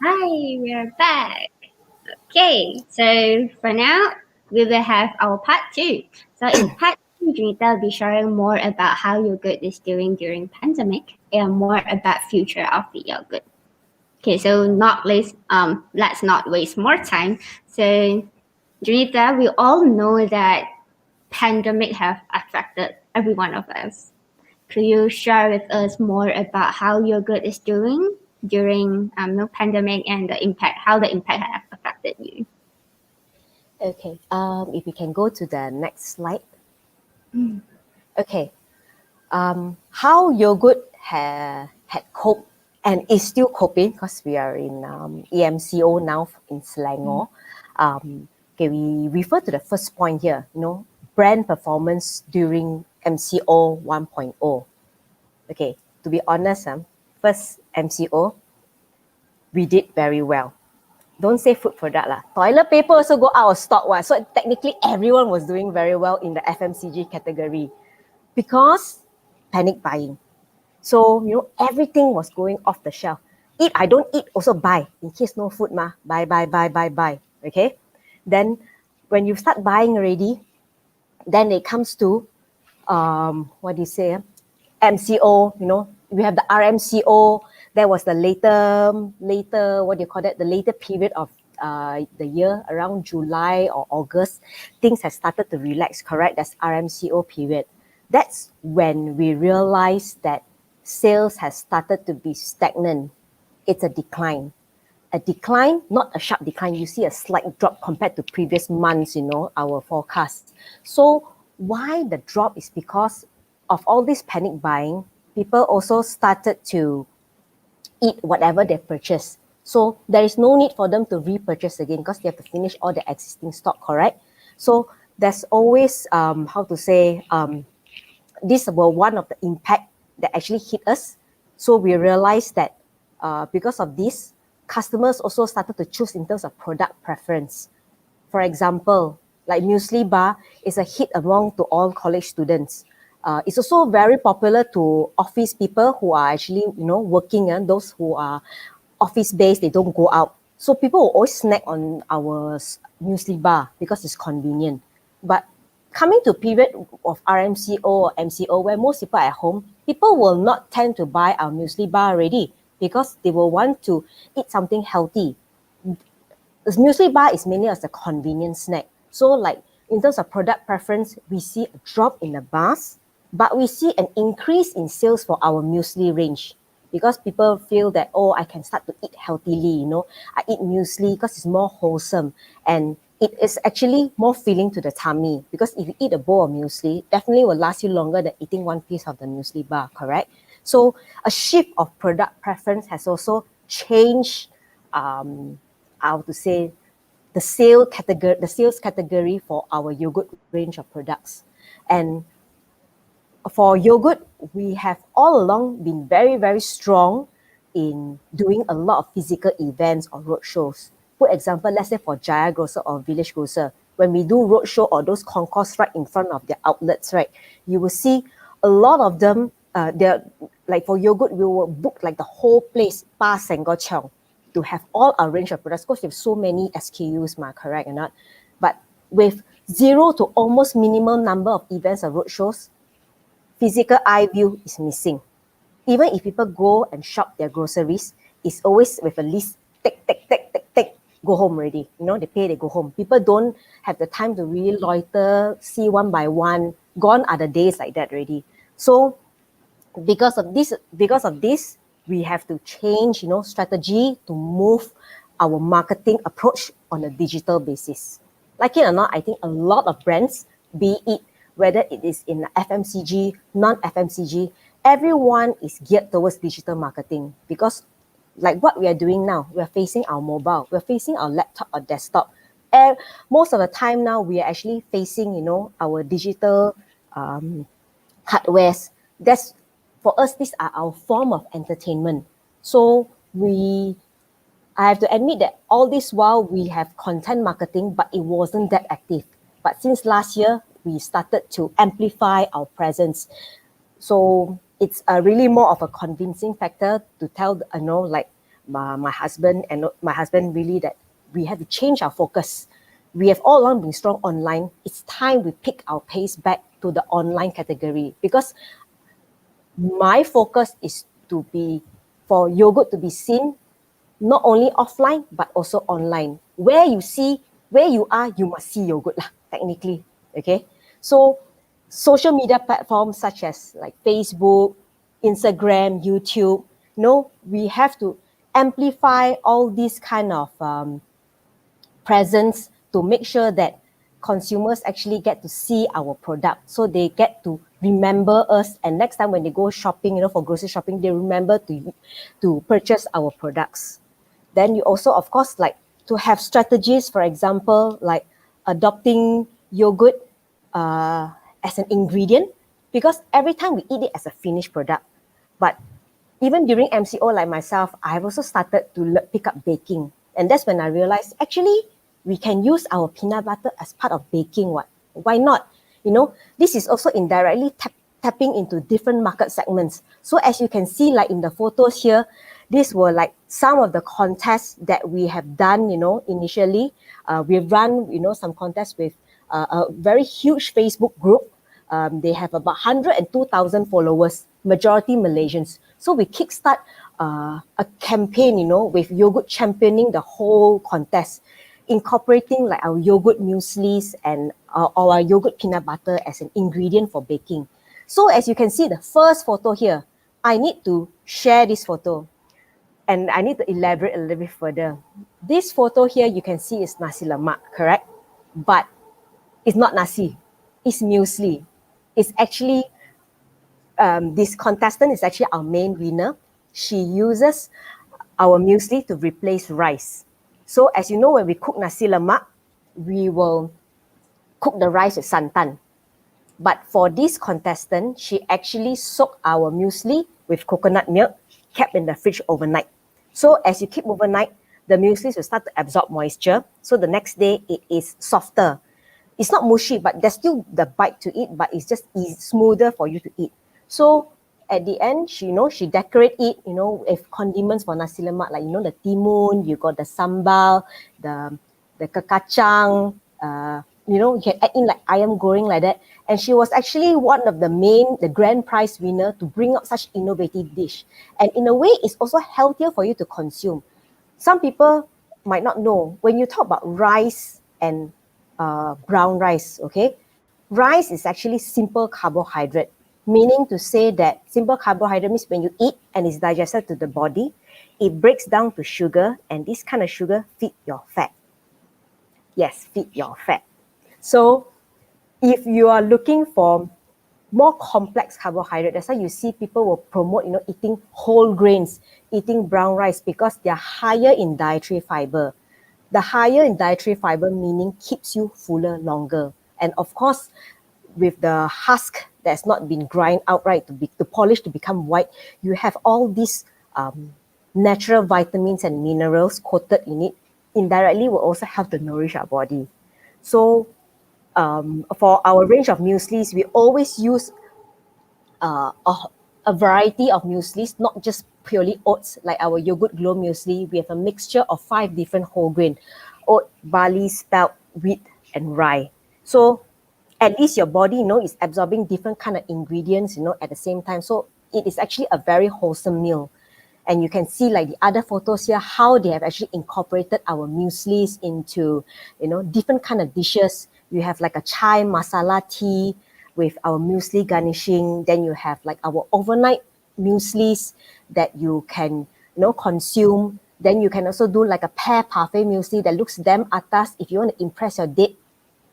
Hi, we are back. Okay, so for now, we will have our part 2. So in part 2, Junita will be sharing more about how Yogood is doing during pandemic and more about future of the Yogood. Okay, so let's not waste more time. So Junita, we all know that pandemic have affected every one of us. Could you share with us more about how Yogood is doing during the pandemic and how the impact have affected you? Okay, if we can go to the next slide. Okay, how Yogood had coped and is still coping, because we are in EMCO now in Selangor. Okay, we refer to the first point here, brand performance during MCO 1.0. Okay, to be honest, first MCO, we did very well. Don't say food product lah. Toilet paper also go out of stock. So technically everyone was doing very well in the FMCG category because panic buying. So, everything was going off the shelf. Eat, I don't eat, also buy. In case no food, buy. Okay? Then when you start buying already, then it comes to, what do you say? MCO, we have the RMCO. That was the later, what do you call that? The later period of the year, around July or August. Things have started to relax, correct? That's RMCO period. That's when we realized that sales has started to be stagnant. It's a decline. A decline, not a sharp decline. You see a slight drop compared to previous months, our forecast. So why the drop is because of all this panic buying. People also started to eat whatever they purchase. So there is no need for them to repurchase again because they have to finish all the existing stock, correct? So there's always, these were one of the impact that actually hit us. So we realized that because of this, customers also started to choose in terms of product preference. For example, like muesli bar is a hit among to all college students. It's also very popular to office people who are actually, working, and those who are office-based, they don't go out. So people will always snack on our muesli bar because it's convenient. But coming to period of RMCO or MCO, where most people are at home, people will not tend to buy our muesli bar already because they will want to eat something healthy. The muesli bar is mainly as a convenient snack. So like in terms of product preference, we see a drop in the bars, but we see an increase in sales for our muesli range because people feel that, I can start to eat healthily, I eat muesli because it's more wholesome and it is actually more filling to the tummy because if you eat a bowl of muesli, definitely will last you longer than eating one piece of the muesli bar, correct? So a shift of product preference has also changed, how to say, the sales category for our yogurt range of products. And for yogurt, we have all along been very, very strong in doing a lot of physical events or roadshows. For example, let's say for Jaya Grocer or Village Grocer, when we do roadshow or those concourse right in front of their outlets, right, you will see a lot of them, they're like for yogurt, we will book like the whole place, Pa Sengo Chong, to have all our range of products because we have so many SKUs, correct or not? But with 0 to almost minimum number of events or roadshows, physical eye view is missing. Even if people go and shop their groceries, it's always with a list, take, go home already. They pay, they go home. People don't have the time to really loiter, see one by one. Gone are the days like that already. So because of this, we have to change, strategy to move our marketing approach on a digital basis. Like it or not, I think a lot of brands, be it whether it is in FMCG, non-FMCG, everyone is geared towards digital marketing because like what we are doing now, we're facing our mobile, we're facing our laptop or desktop. And most of the time now, we are actually facing, our digital hardwares. That's, for us, these are our form of entertainment. So I have to admit that all this while we have content marketing, but it wasn't that active. But since last year, we started to amplify our presence. So it's really more of a convincing factor to tell, my husband really that we have to change our focus. We have all along been strong online. It's time we pick our pace back to the online category because my focus is to be, for yogurt to be seen not only offline but also online. Where you are, you must see yogurt lah, technically. Okay, so social media platforms such as like Facebook, Instagram, YouTube, we have to amplify all these kind of presence to make sure that consumers actually get to see our product, so they get to remember us, and next time when they go shopping, for grocery shopping, they remember to purchase our products. Then you also, of course, like to have strategies, for example, like adopting yogurt as an ingredient, because every time we eat it as a finished product, but even during MCO like myself, I've also started to pick up baking. And that's when I realized actually we can use our peanut butter as part of baking. What? Why not? This is also indirectly tapping into different market segments. So as you can see, like in the photos here, these were like some of the contests that we have done, initially. We've run, some contests with a very huge Facebook group. They have about 102,000 followers, majority Malaysians. So we kickstart a campaign, with Yogood championing the whole contest, incorporating like our Yogood mueslis and our Yogood peanut butter as an ingredient for baking. So as you can see, the first photo here, I need to share this photo and I need to elaborate a little bit further. This photo here, you can see is nasi lemak, correct? But it's not nasi, it's muesli. It's actually, this contestant is actually our main winner. She uses our muesli to replace rice. So as you know, when we cook nasi lemak, we will cook the rice with santan. But for this contestant, she actually soaked our muesli with coconut milk, kept in the fridge overnight. So as you keep overnight, the muesli will start to absorb moisture. So the next day, it is softer. It's not mushy, but there's still the bite to it, but it's just smoother for you to eat. So at the end, she decorate it, with condiments for nasi lemak, like, the timun, you got the sambal, the kekacang, you can add in like ayam goreng like that. And she was actually one of the grand prize winner to bring out such innovative dish. And in a way, it's also healthier for you to consume. Some people might not know, when you talk about rice and brown rice, okay? Rice is actually simple carbohydrate, meaning to say that simple carbohydrate means when you eat and it's digested to the body, it breaks down to sugar, and this kind of sugar feed your fat. Yes, feed your fat. So if you are looking for more complex carbohydrate, that's why you see people will promote, eating whole grains, eating brown rice, because they're higher in dietary fiber. The higher in dietary fiber meaning keeps you fuller longer. And of course, with the husk that's not been grind outright to polish to become white, you have all these natural vitamins and minerals coated in it. Indirectly will also help to nourish our body. So for our range of mueslis, we always use a variety of mueslis, not just purely oats, like our Yogood Glow muesli. We have a mixture of 5 different whole grain: oat, barley, spelt, wheat, and rye. So at least your body, is absorbing different kind of ingredients, at the same time. So it is actually a very wholesome meal. And you can see like the other photos here, how they have actually incorporated our mueslis into, different kind of dishes. You have like a chai masala tea with our muesli garnishing. Then you have like our overnight mueslis that you can, consume. Then you can also do like a pear parfait muesli that looks damn atas. If you want to impress your date,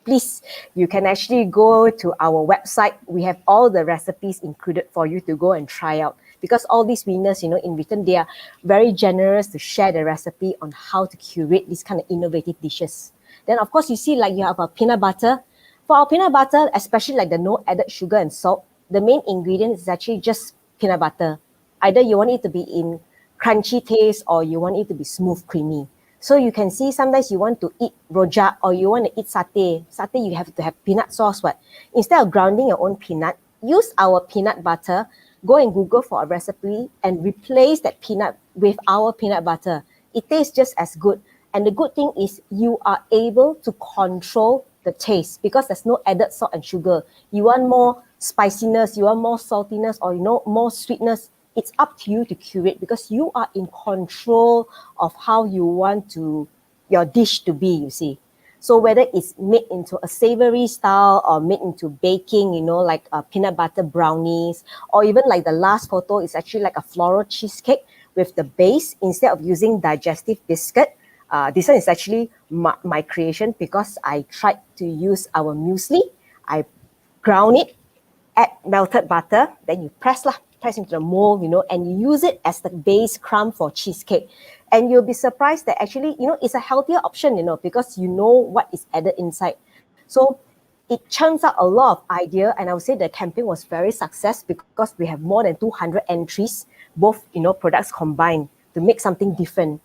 please, you can actually go to our website. We have all the recipes included for you to go and try out. Because all these winners, in return, they are very generous to share the recipe on how to curate these kind of innovative dishes. Then, of course, you see like you have a peanut butter. For our peanut butter, especially like the no added sugar and salt, the main ingredient is actually just peanut butter. Either you want it to be in crunchy taste or you want it to be smooth, creamy. So you can see sometimes you want to eat rojak or you want to eat satay. Satay, you have to have peanut sauce. What? Instead of grounding your own peanut, use our peanut butter. Go and Google for a recipe and replace that peanut with our peanut butter. It tastes just as good. And the good thing is you are able to control the taste because there's no added salt and sugar. You want more spiciness, you want more saltiness, or more sweetness. It's up to you to curate because you are in control of how you want your dish to be, you see. So whether it's made into a savory style or made into baking, like peanut butter brownies, or even like the last photo is actually like a floral cheesecake with the base instead of using digestive biscuit. This one is actually my creation because I tried to use our muesli. I ground it, add melted butter, then you press into the mold, and you use it as the base crumb for cheesecake. And you'll be surprised that actually, it's a healthier option, because you know what is added inside. So it churns out a lot of idea, and I would say the campaign was very successful because we have more than 200 entries both, products combined to make something different.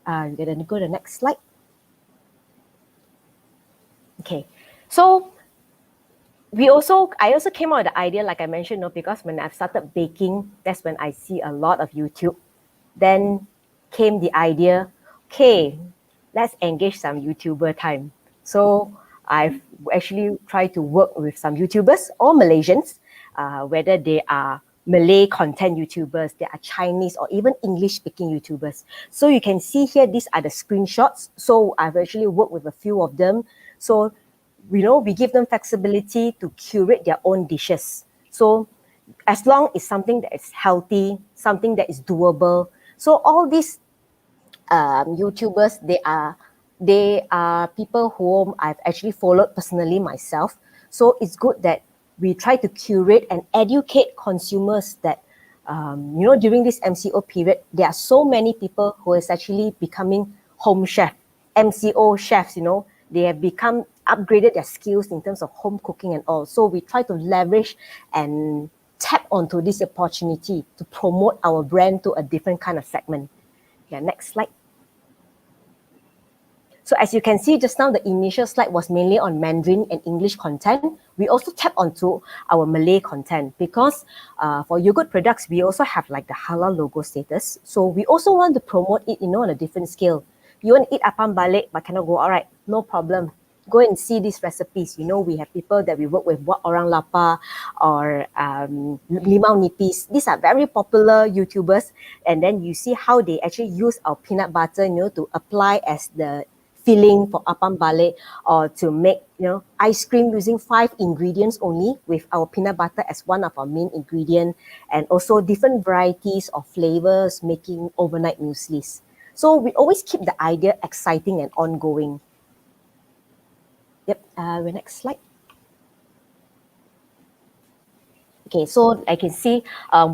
I'm gonna go to the next slide. Okay, so I also came out with the idea, like I mentioned, because when I've started baking, that's when I see a lot of YouTube. Then came the idea, okay, let's engage some YouTuber time. So I've actually tried to work with some YouTubers or Malaysians, whether they are Malay content YouTubers, they are Chinese or even English speaking YouTubers. So you can see here, these are the screenshots. So I've actually worked with a few of them. So we give them flexibility to curate their own dishes. So as long as something that is healthy, something that is doable. So all these YouTubers, they are people whom I've actually followed personally myself. So it's good that we try to curate and educate consumers that during this MCO period, there are so many people who is actually becoming home chef, MCO chefs. They have become upgraded their skills in terms of home cooking and all. So we try to leverage and tap onto this opportunity to promote our brand to a different kind of segment. Yeah, next slide. So as you can see just now, the initial slide was mainly on Mandarin and English content. We also tap onto our Malay content because for Yogood products, we also have like the halal logo status. So we also want to promote it, on a different scale. You want to eat apam balik but cannot go, all right, no problem. Go and see these recipes. We have people that we work with, Buat Orang Lapar or Limau Nipis. These are very popular YouTubers. And then you see how they actually use our peanut butter, to apply as the filling for apam balik, or to make ice cream using 5 ingredients only with our peanut butter as one of our main ingredient, and also different varieties of flavors making overnight mueslis. So we always keep the idea exciting and ongoing. Yep, the next slide. Okay, so I can see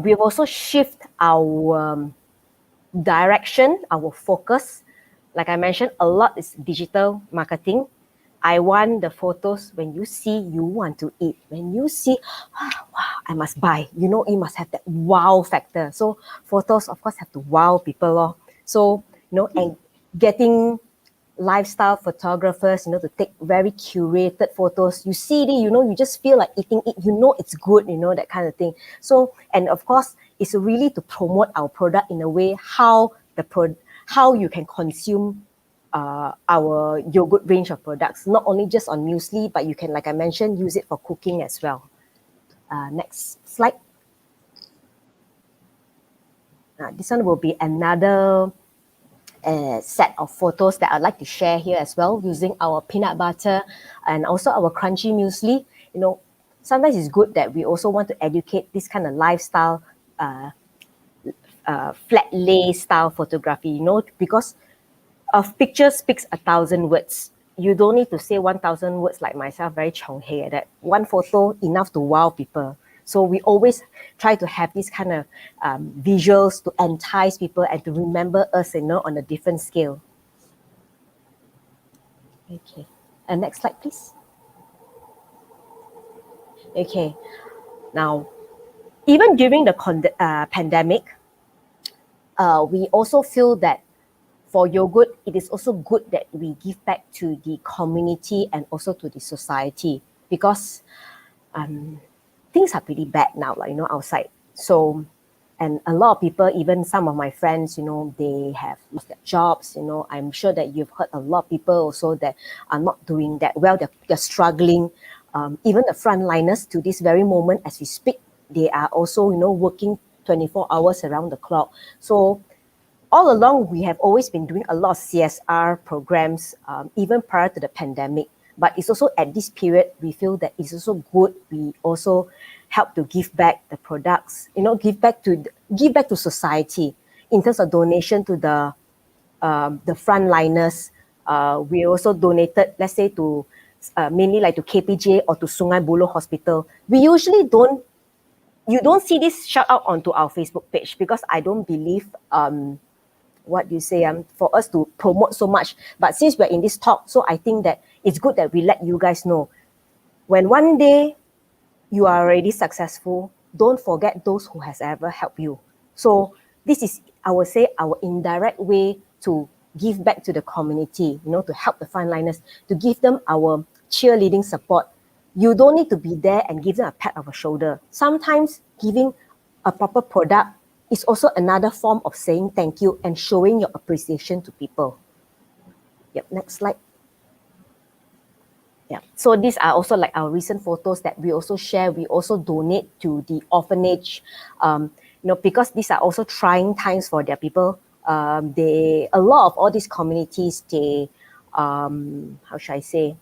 we've also shift our direction, our focus. Like I mentioned, a lot is digital marketing. I want the photos when you see, you want to eat. When you see, wow, I must buy. You must have that wow factor. So photos, of course, have to wow people. So, and getting lifestyle photographers, to take very curated photos. You see it, you just feel like eating it. It's good, that kind of thing. So, and of course, it's really to promote our product in a way how you can consume our yogurt range of products, not only just on muesli, but you can, like I mentioned, use it for cooking as well. Next slide. This one will be another set of photos that I'd like to share here as well, using our peanut butter and also our crunchy muesli. Sometimes it's good that we also want to educate this kind of lifestyle, flat lay style photography, because of picture speaks 1,000 words. You don't need to say 1,000 words like myself, very chong hei, that one photo enough to wow people. So we always try to have these kind of visuals to entice people and to remember us, on a different scale. Okay, next slide, please. Okay, now, even during the pandemic, we also feel that for Yogood, it is also good that we give back to the community and also to the society, because things are pretty bad now, outside. So, and a lot of people, even some of my friends, they have lost their jobs. I'm sure that you've heard a lot of people also that are not doing that well. They're struggling. Even the frontliners to this very moment as we speak, they are also, working 24 hours around the clock. So all along, we have always been doing a lot of CSR programs, even prior to the pandemic. But it's also at this period, we feel that it's also good. We also help to give back the products, give back to society in terms of donation to the frontliners. We also donated, let's say, to mainly like to KPJ or to Sungai Buloh Hospital. We usually you don't see this shout out onto our Facebook page, because I don't believe for us to promote so much. But since we're in this talk, so I think that it's good that we let you guys know. When one day you are already successful, don't forget those who has ever helped you. So this is, I would say, our indirect way to give back to the community, to help the frontliners, to give them our cheerleading support. You don't need to be there and give them a pat on the shoulder. Sometimes giving a proper product is also another form of saying thank you and showing your appreciation to people. Yep, next slide. Yeah. So these are also like our recent photos that we also share. We also donate to the orphanage, because these are also trying times for their people. A lot of all these communities, how should I say,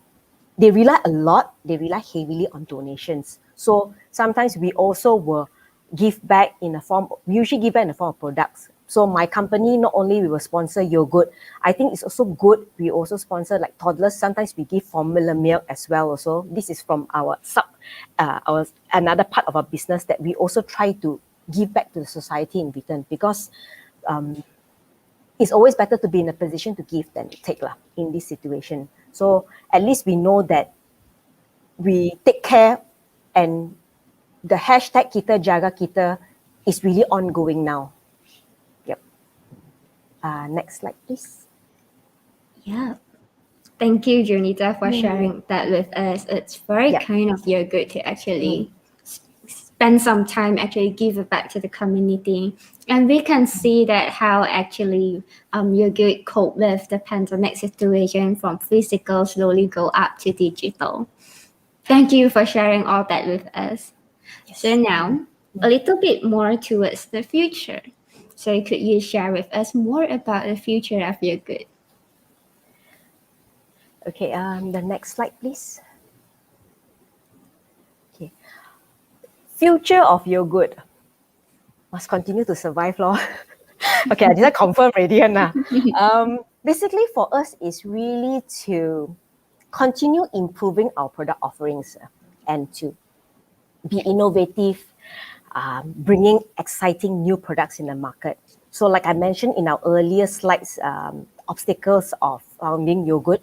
they rely heavily on donations. So sometimes we also will we usually give back in the form of products. So my company, not only we will sponsor Yogood, I think it's also good. We also sponsor like toddlers. Sometimes we give formula milk as well also. This is from our another part of our business that we also try to give back to the society in return, because it's always better to be in a position to give than to take in this situation. So at least we know that we take care, and the hashtag kita jaga kita is really ongoing now. Yep. Next slide, please. Yeah. Thank you, Junita, for sharing that with us. It's very kind of Yogood to actually spend some time actually give it back to the community. And we can see that how actually Yogood cope with the pandemic situation from physical slowly go up to digital. Thank you for sharing all that with us. Yes. So now, a little bit more towards the future. So could you share with us more about the future of Yogood? Okay, the next slide, please. Okay. Future of Yogood. Must continue to survive, lor. Okay, I didn't confirm already. Basically, for us, it's really to continue improving our product offerings and to be innovative, bringing exciting new products in the market. So like I mentioned in our earlier slides, obstacles of founding Yogood,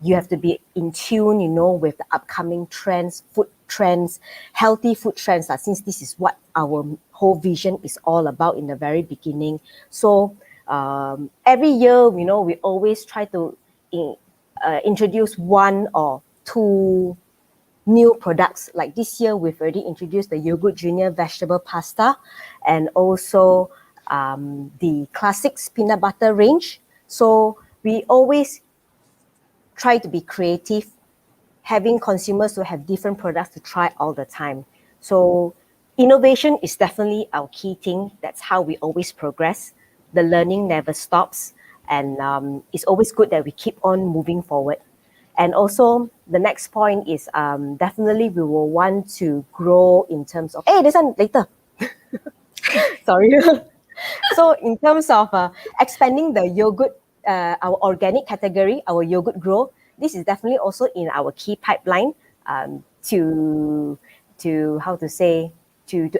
you have to be in tune, with the upcoming trends, food trends, healthy food trends, since this is what our whole vision is all about in the very beginning. So every year, we always try to introduce one or two new products. Like this year, we've already introduced the Yogood Junior Vegetable Pasta and also the Classics Peanut Butter range. So we always try to be creative, having consumers who have different products to try all the time. So innovation is definitely our key thing. That's how we always progress. The learning never stops. And it's always good that we keep on moving forward. And also, the next point is definitely we will want to grow in terms of... Hey, this one later. Sorry. So in terms of expanding the Yogood, our organic category, our Yogood grow, this is definitely also in our key pipeline to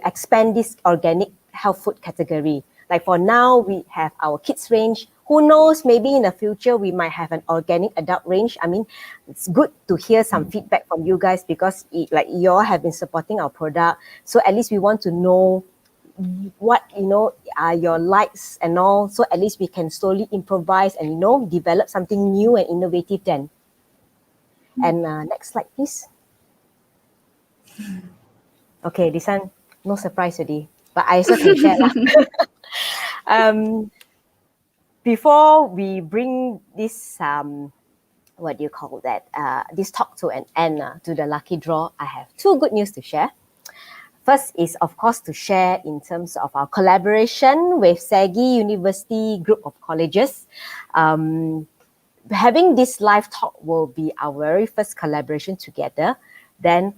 expand this organic health food category. Like for now, we have our kids range. Who knows, maybe in the future, we might have an organic adult range. I mean, it's good to hear some feedback from you guys because you all have been supporting our product. So at least we want to know what, are your likes and all. So at least we can slowly improvise and, develop something new and innovative then. And next slide, please. Okay, this one, no surprise already, but I also can share. Before we bring this, this talk to an end, to the lucky draw, I have two good news to share. First is, of course, to share in terms of our collaboration with SAGI University Group of Colleges. Having this live talk will be our very first collaboration together. Then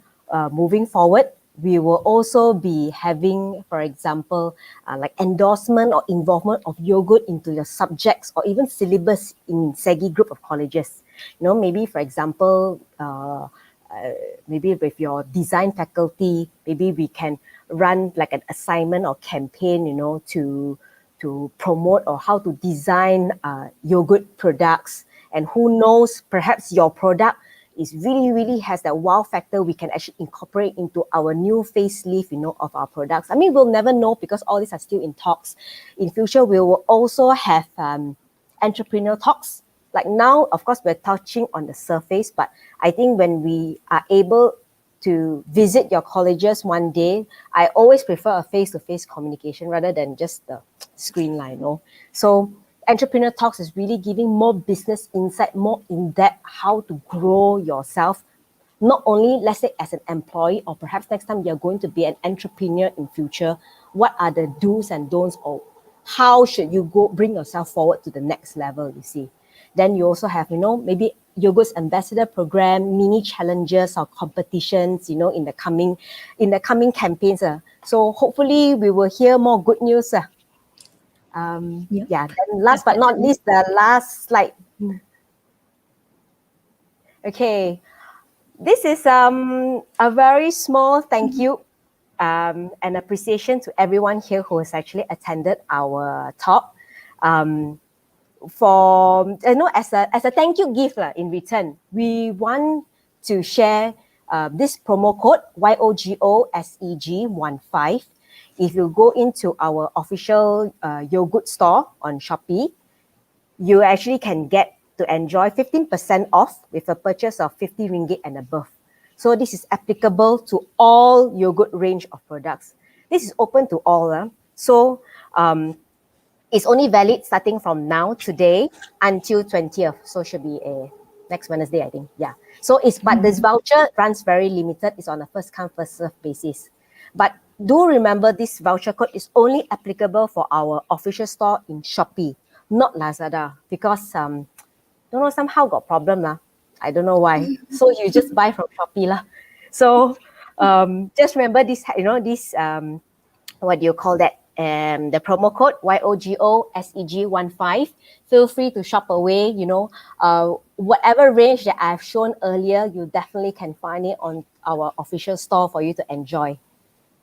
moving forward, we will also be having, for example, like endorsement or involvement of Yogood into your subjects or even syllabus in SAGI Group of Colleges. Maybe, for example, maybe with your design faculty, maybe we can run like an assignment or campaign, to promote or how to design Yogood products. And who knows, perhaps your product is really has that wow factor we can actually incorporate into our new facelift, of our products. I mean, we'll never know because all these are still in talks. In future, we will also have entrepreneurial talks. Like now, of course, we're touching on the surface, but I think when we are able to visit your colleges one day, I always prefer a face-to-face communication rather than just the screen line. So entrepreneur talks is really giving more business insight, more in depth how to grow yourself. Not only, let's say, as an employee, or perhaps next time you're going to be an entrepreneur in future, what are the do's and don'ts, or how should you go bring yourself forward to the next level, you see. Then you also have, maybe Yogood's ambassador program, mini challenges or competitions, in the coming campaigns. So hopefully we will hear more good news. Yeah. Then last but not least, the last slide. Okay. This is a very small thank you and appreciation to everyone here who has actually attended our talk. For as a thank you gift in return, we want to share this promo code YOGOSEG15. If you go into our official Yogood store on Shopee, you actually can get to enjoy 15% off with a purchase of 50 ringgit and above. So this is applicable to all Yogood range of products. This is open to all. So it's only valid starting from now, today, until 20th. So it should be next Wednesday, I think. Yeah. So but this voucher runs very limited. It's on a first come, first serve basis. But do remember this voucher code is only applicable for our official store in Shopee, not Lazada, because somehow got problem lah. I don't know why. So you just buy from Shopee lah. So just remember this, what do you call that? The promo code YOGOSEG15. Feel free to shop away. Whatever range that I've shown earlier, you definitely can find it on our official store for you to enjoy.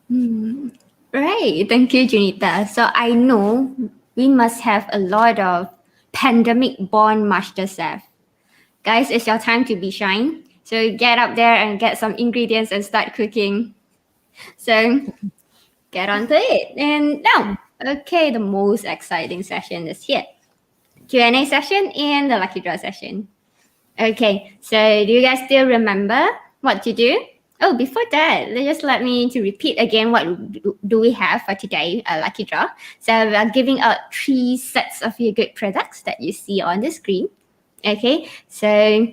Right. Thank you, Junita. So I know we must have a lot of pandemic-born master chef. Guys, it's your time to be shine. So get up there and get some ingredients and start cooking. So get onto it. And now, okay, the most exciting session is here. Q&A session and the lucky draw session. Okay, so do you guys still remember what to do? Oh, before that, just let me to repeat again what do we have for today, a lucky draw. So we are giving out 3 sets of Yogood products that you see on the screen. Okay, so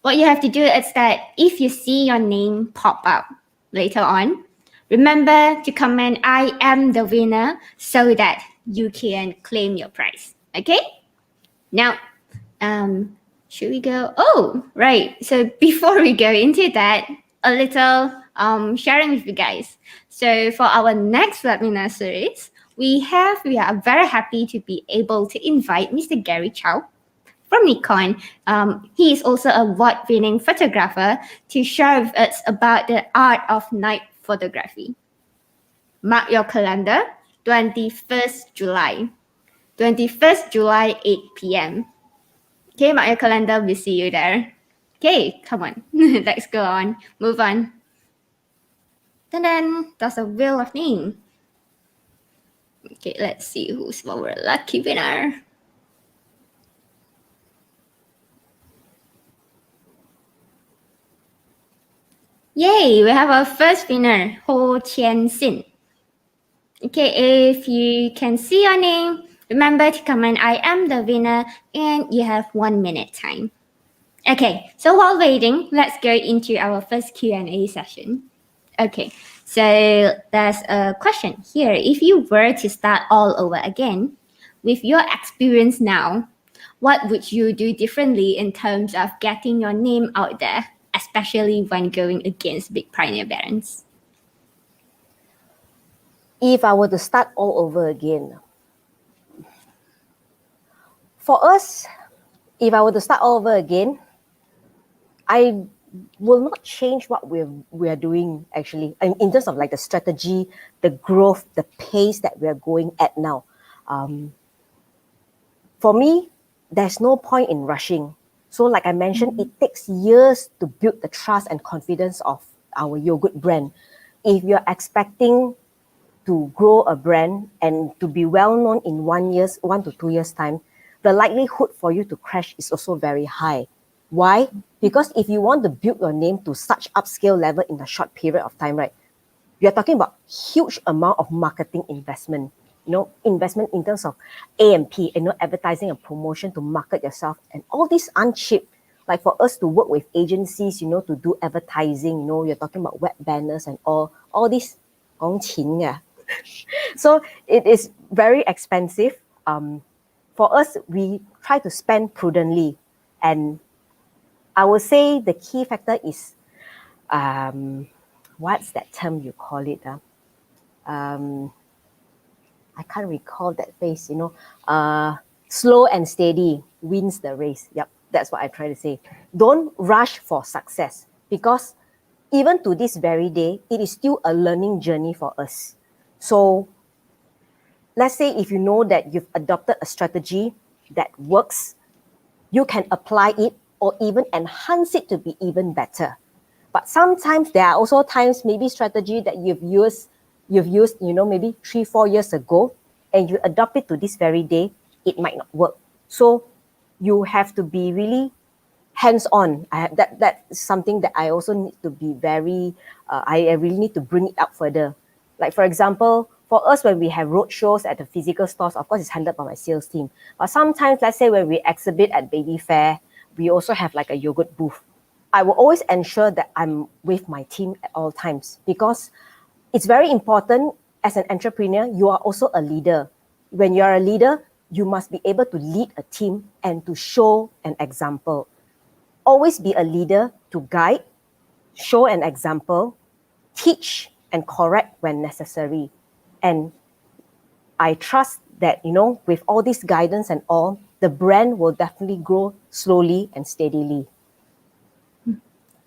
what you have to do is that if you see your name pop up later on, remember to comment I am the winner so that you can claim your prize. Okay? Now, should we go? Oh, right. So before we go into that, a little sharing with you guys. So for our next webinar series, we are very happy to be able to invite Mr. Gary Chow from Nikon. He is also a award-winning photographer to share with us about the art of night photography. Mark your calendar, 21st July. 21st July, 8 p.m. Okay, mark your calendar. We'll see you there. Okay, come on. Let's go on. Move on. Then that's a wheel of name. Okay, let's see who's our lucky winner. Yay, we have our first winner, Ho Qian Sin. Okay, if you can see your name, remember to comment I am the winner and you have 1 minute time. Okay, so while waiting, let's go into our first Q&A session. Okay, so there's a question here. If you were to start all over again, with your experience now, what would you do differently in terms of getting your name out there, especially when going against big pioneer brands? If I were to start all over again, for us, if I were to start all over again, I will not change what we are doing actually in terms of like the strategy, the growth, the pace that we are going at now. For me, there's no point in rushing. So like I mentioned, it takes years to build the trust and confidence of our Yogood brand. If you're expecting to grow a brand and to be well known in 1 to 2 years time, the likelihood for you to crash is also very high. Why? Because if you want to build your name to such upscale level in a short period of time, right? You're talking about huge amount of marketing investment, investment in terms of A&P, advertising and promotion to market yourself. And all these aren't cheap. Like for us to work with agencies, to do advertising, you're talking about web banners and all these 講錢嘅. So it is very expensive. For us, we try to spend prudently. And I would say the key factor is, what's that term you call it? I can't recall that phrase, slow and steady wins the race. Yep, that's what I try to say. Don't rush for success, because even to this very day, it is still a learning journey for us. So let's say if you know that you've adopted a strategy that works, you can apply it or even enhance it to be even better. But sometimes there are also times, maybe strategy that you've used, maybe 3-4 years ago, and you adopt it to this very day, it might not work. So you have to be really hands-on. That's something that I also need to be very, I really need to bring it up further. Like for example, for us, when we have road shows at the physical stores, of course, it's handled by my sales team. But sometimes, let's say when we exhibit at Baby Fair, we also have like a yogurt booth. I will always ensure that I'm with my team at all times, because it's very important as an entrepreneur, you are also a leader. When you are a leader, you must be able to lead a team and to show an example. Always be a leader to guide, show an example, teach and correct when necessary. And I trust that, with all this guidance and all, the brand will definitely grow slowly and steadily.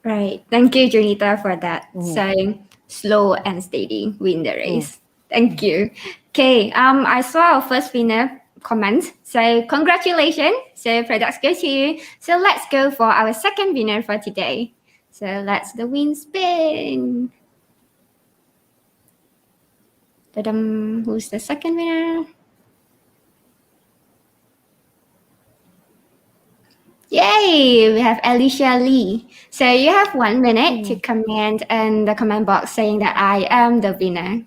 Right. Thank you, Junita, for that. Saying slow and steady win the race. Thank you. Okay. I saw our first winner comment. So congratulations. So products go to you. So let's go for our second winner for today. So let's the win spin. Ta-dam. Who's the second winner? Yay! We have Alicia Lee. So you have 1 minute to comment in the comment box saying that I am the winner.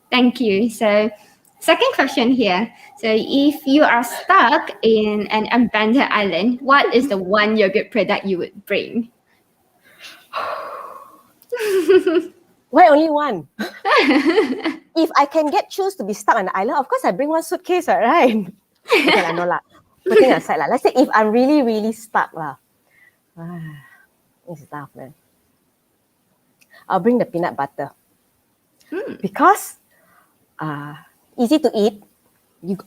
Thank you. So second question here. So if you are stuck in an abandoned island, what is the one yogurt product you would bring? Why only one? If I can choose to be stuck on an island, of course I bring one suitcase, right? Okay, I know lah. Putting aside lah. Let's say if I'm really, really stuck lah. It's tough, man. I'll bring the peanut butter. Because easy to eat.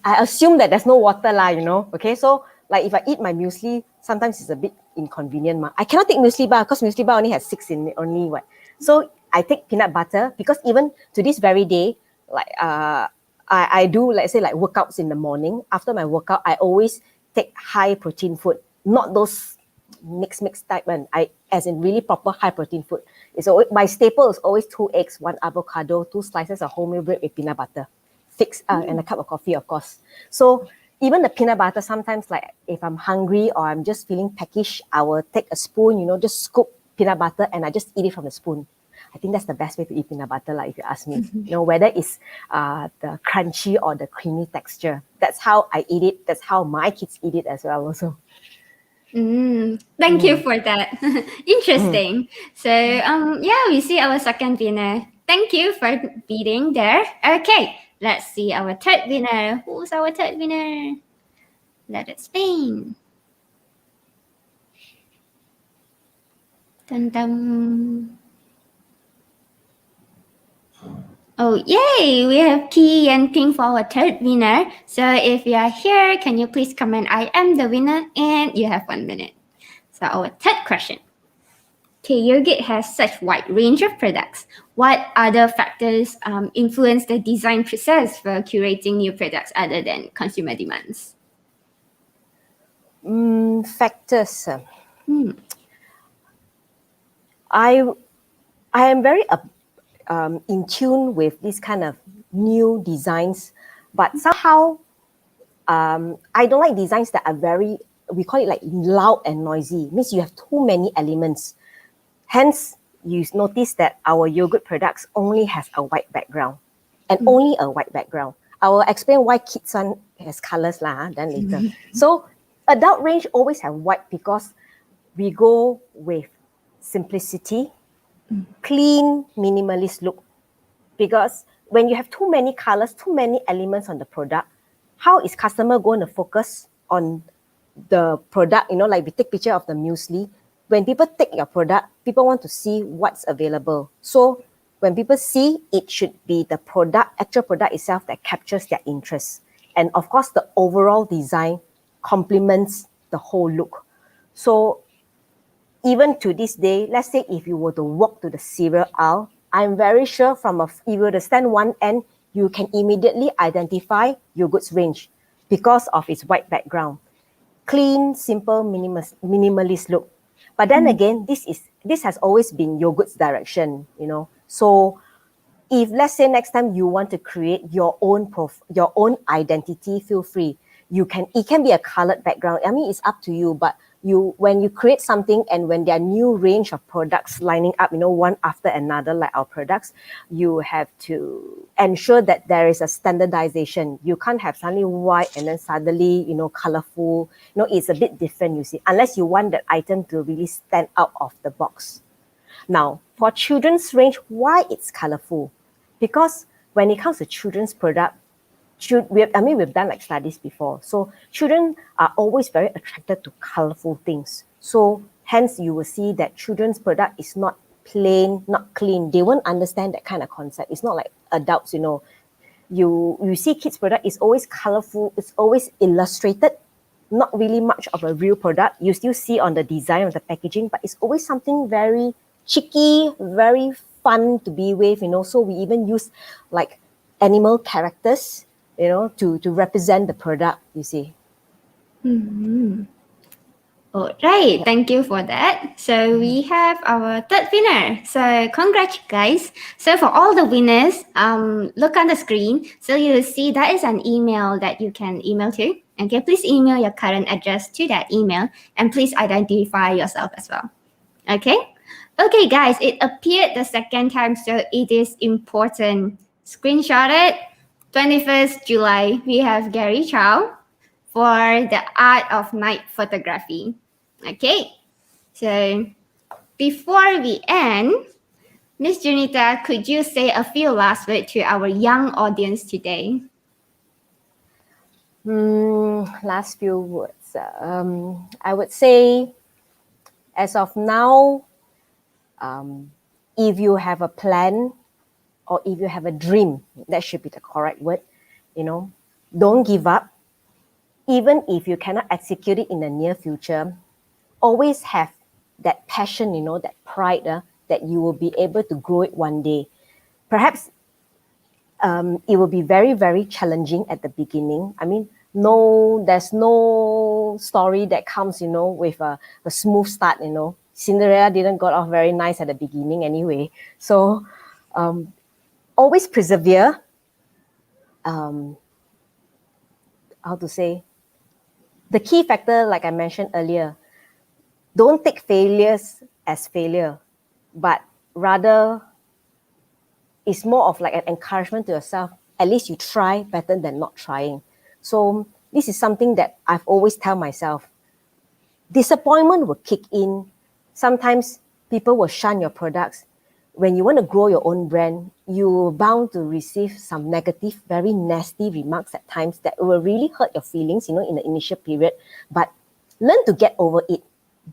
I assume that there's no water lah, Okay, so like if I eat my muesli, sometimes it's a bit inconvenient. I cannot take muesli bar because muesli bar only has 6 in it only. What? So I take peanut butter, because even to this very day, like I do, let's say, like workouts in the morning. After my workout, I always take high protein food, not those mix type one. As in really proper high protein food. It's always, my staple is always 2 eggs, 1 avocado, 2 slices of wholemeal bread with peanut butter, and a cup of coffee, of course. So even the peanut butter, sometimes like if I'm hungry or I'm just feeling peckish, I will take a spoon, just scoop peanut butter and I just eat it from the spoon. I think that's the best way to eat peanut butter, like if you ask me. Whether it's the crunchy or the creamy texture. That's how I eat it. That's how my kids eat it as well also. Thank you for that. Interesting. So we see our second winner. Thank you for being there. Okay, let's see our third winner. Who's our third winner? Let it spin. Dun dun. Oh, yay! We have Ki and Ping for our third winner. So if you are here, can you please comment, I am the winner, and you have 1 minute. So our third question. Okay, Yogood has such wide range of products. What other factors influence the design process for curating new products other than consumer demands? Factors. I am very in tune with this kind of new designs, but somehow I don't like designs that are very, we call it like loud and noisy. Means you have too many elements. Hence, you notice that our Yogood products only has a white background and only a white background. I will explain why kids one has colors lah, then later. So adult range always have white because we go with simplicity, clean, minimalist look. Because when you have too many colors, too many elements on the product, how is customer going to focus on the product? You know, like we take picture of the muesli. When people take your product, people want to see what's available. So when people see, it should be the product, actual product itself that captures their interest. And of course, the overall design complements the whole look. So even to this day, let's say if you were to walk to the cereal aisle, I'm very sure if you were to stand one end, you can immediately identify Yogood's range because of its white background. Clean, simple, minimalist look. But then again, this has always been Yogood's direction, you know. So if let's say next time you want to create your own identity, feel free. It can be a colored background. I mean, it's up to you, but when you create something and when there are new range of products lining up, you know, one after another, like our products, you have to ensure that there is a standardization. You can't have suddenly white and then suddenly, you know, colorful. You know, it's a bit different, you see, unless you want that item to really stand out of the box. Now, for children's range, why it's colorful? Because when it comes to children's product, we've done like studies before. So children are always very attracted to colorful things. So hence you will see that children's product is not plain, not clean. They won't understand that kind of concept. It's not like adults, you know. You see kids' product is always colorful, it's always illustrated, not really much of a real product. You still see on the design of the packaging, but it's always something very cheeky, very fun to be with, you know. So we even use like animal characters, you know, to represent the product, you see. All right, thank you for that. So we have our third winner. So congrats, guys. So for all the winners, look on the screen. So you see that is an email that you can email to. Okay, please email your current address to that email and please identify yourself as well. Okay. Okay, guys, it appeared the second time, so it is important. Screenshot it. 21st July, we have Gary Chow for the art of night photography. Okay, so before we end, Miss Junita, could you say a few last words to our young audience today? Last few words. I would say, as of now, if you have a plan or if you have a dream, that should be the correct word, you know, don't give up. Even if you cannot execute it in the near future, always have that passion, you know, that pride that you will be able to grow it one day. Perhaps it will be very, very challenging at the beginning. I mean, there's no story that comes, you know, with a smooth start, you know. Cinderella didn't got off very nice at the beginning anyway. So always persevere. How to say? The key factor, like I mentioned earlier, don't take failures as failure, but rather it's more of like an encouragement to yourself. At least you try better than not trying. So this is something that I've always tell myself. Disappointment will kick in. Sometimes people will shun your products. When you want to grow your own brand, you're bound to receive some negative, very nasty remarks at times that will really hurt your feelings, you know, in the initial period. But learn to get over it.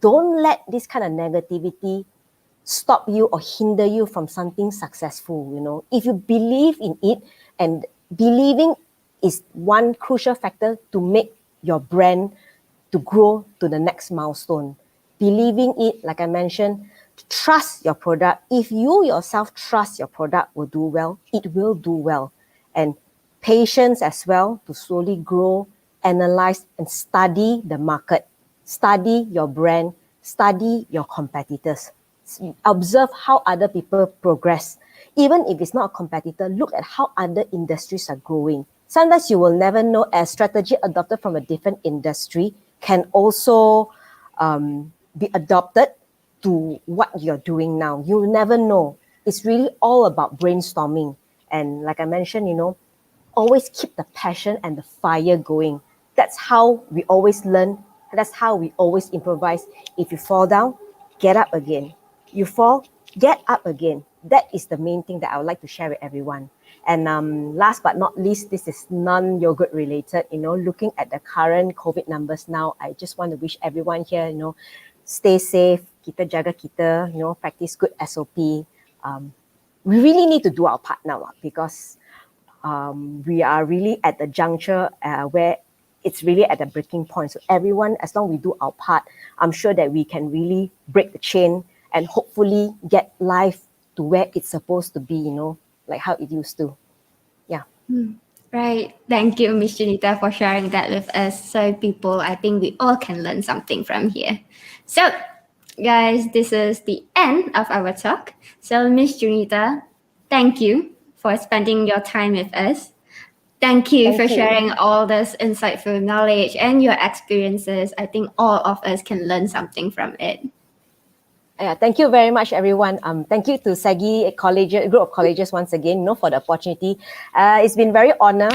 Don't let this kind of negativity stop you or hinder you from something successful, you know. If you believe in it, and believing is one crucial factor to make your brand to grow to the next milestone. Believing it, like I mentioned, trust your product. If you yourself trust your product will do well, it will do well. And patience as well to slowly grow, analyze and study the market, study your brand, study your competitors. Observe how other people progress. Even if it's not a competitor, look at how other industries are growing. Sometimes you will never know a strategy adopted from a different industry can also be adopted to what you're doing now. You'll never know. It's really all about brainstorming. And like I mentioned, always keep the passion and the fire going. That's how we always learn. That's how we always improvise. If you fall down, get up again. You fall, get up again. That is the main thing that I would like to share with everyone. And last but not least, this is non-yogurt related. Looking at the current COVID numbers now, I just want to wish everyone here, stay safe, kita jaga kita, practice good SOP. We really need to do our part now because we are really at the juncture where it's really at the breaking point. So everyone, as long as we do our part, I'm sure that we can really break the chain and hopefully get life to where it's supposed to be, like how it used to. Yeah. Right. Thank you, Miss Junita, for sharing that with us. So people, I think we all can learn something from here. So guys, this is the end of our talk. So Miss Junita, thank you for spending your time with us. Thank you for sharing all this insightful knowledge and your experiences. I think all of us can learn something from it. Yeah, thank you very much, everyone. Thank you to SEGI group of colleges once again, for the opportunity. It's been very honor.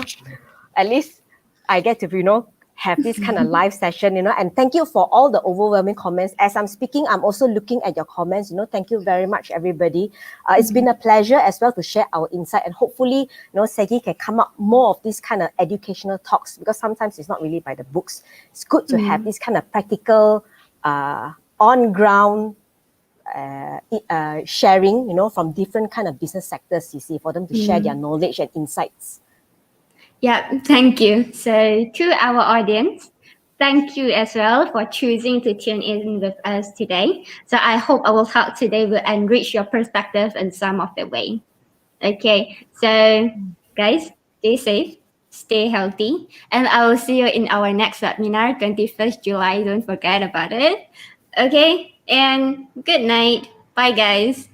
At least I get to, have this kind of live session, and thank you for all the overwhelming comments. As I'm speaking, I'm also looking at your comments. Thank you very much, everybody. It's been a pleasure as well to share our insight, and hopefully, SEGI can come up more of these kind of educational talks, because sometimes it's not really by the books. It's good to have this kind of practical, on-ground sharing, from different kind of business sectors, for them to share their knowledge and insights. Yeah, thank you. So to our audience, thank you as well for choosing to tune in with us today. So I hope our talk today will enrich your perspective in some of the way. Okay, so guys, stay safe, stay healthy, and I will see you in our next webinar, 21st July. Don't forget about it. Okay, and good night. Bye, guys.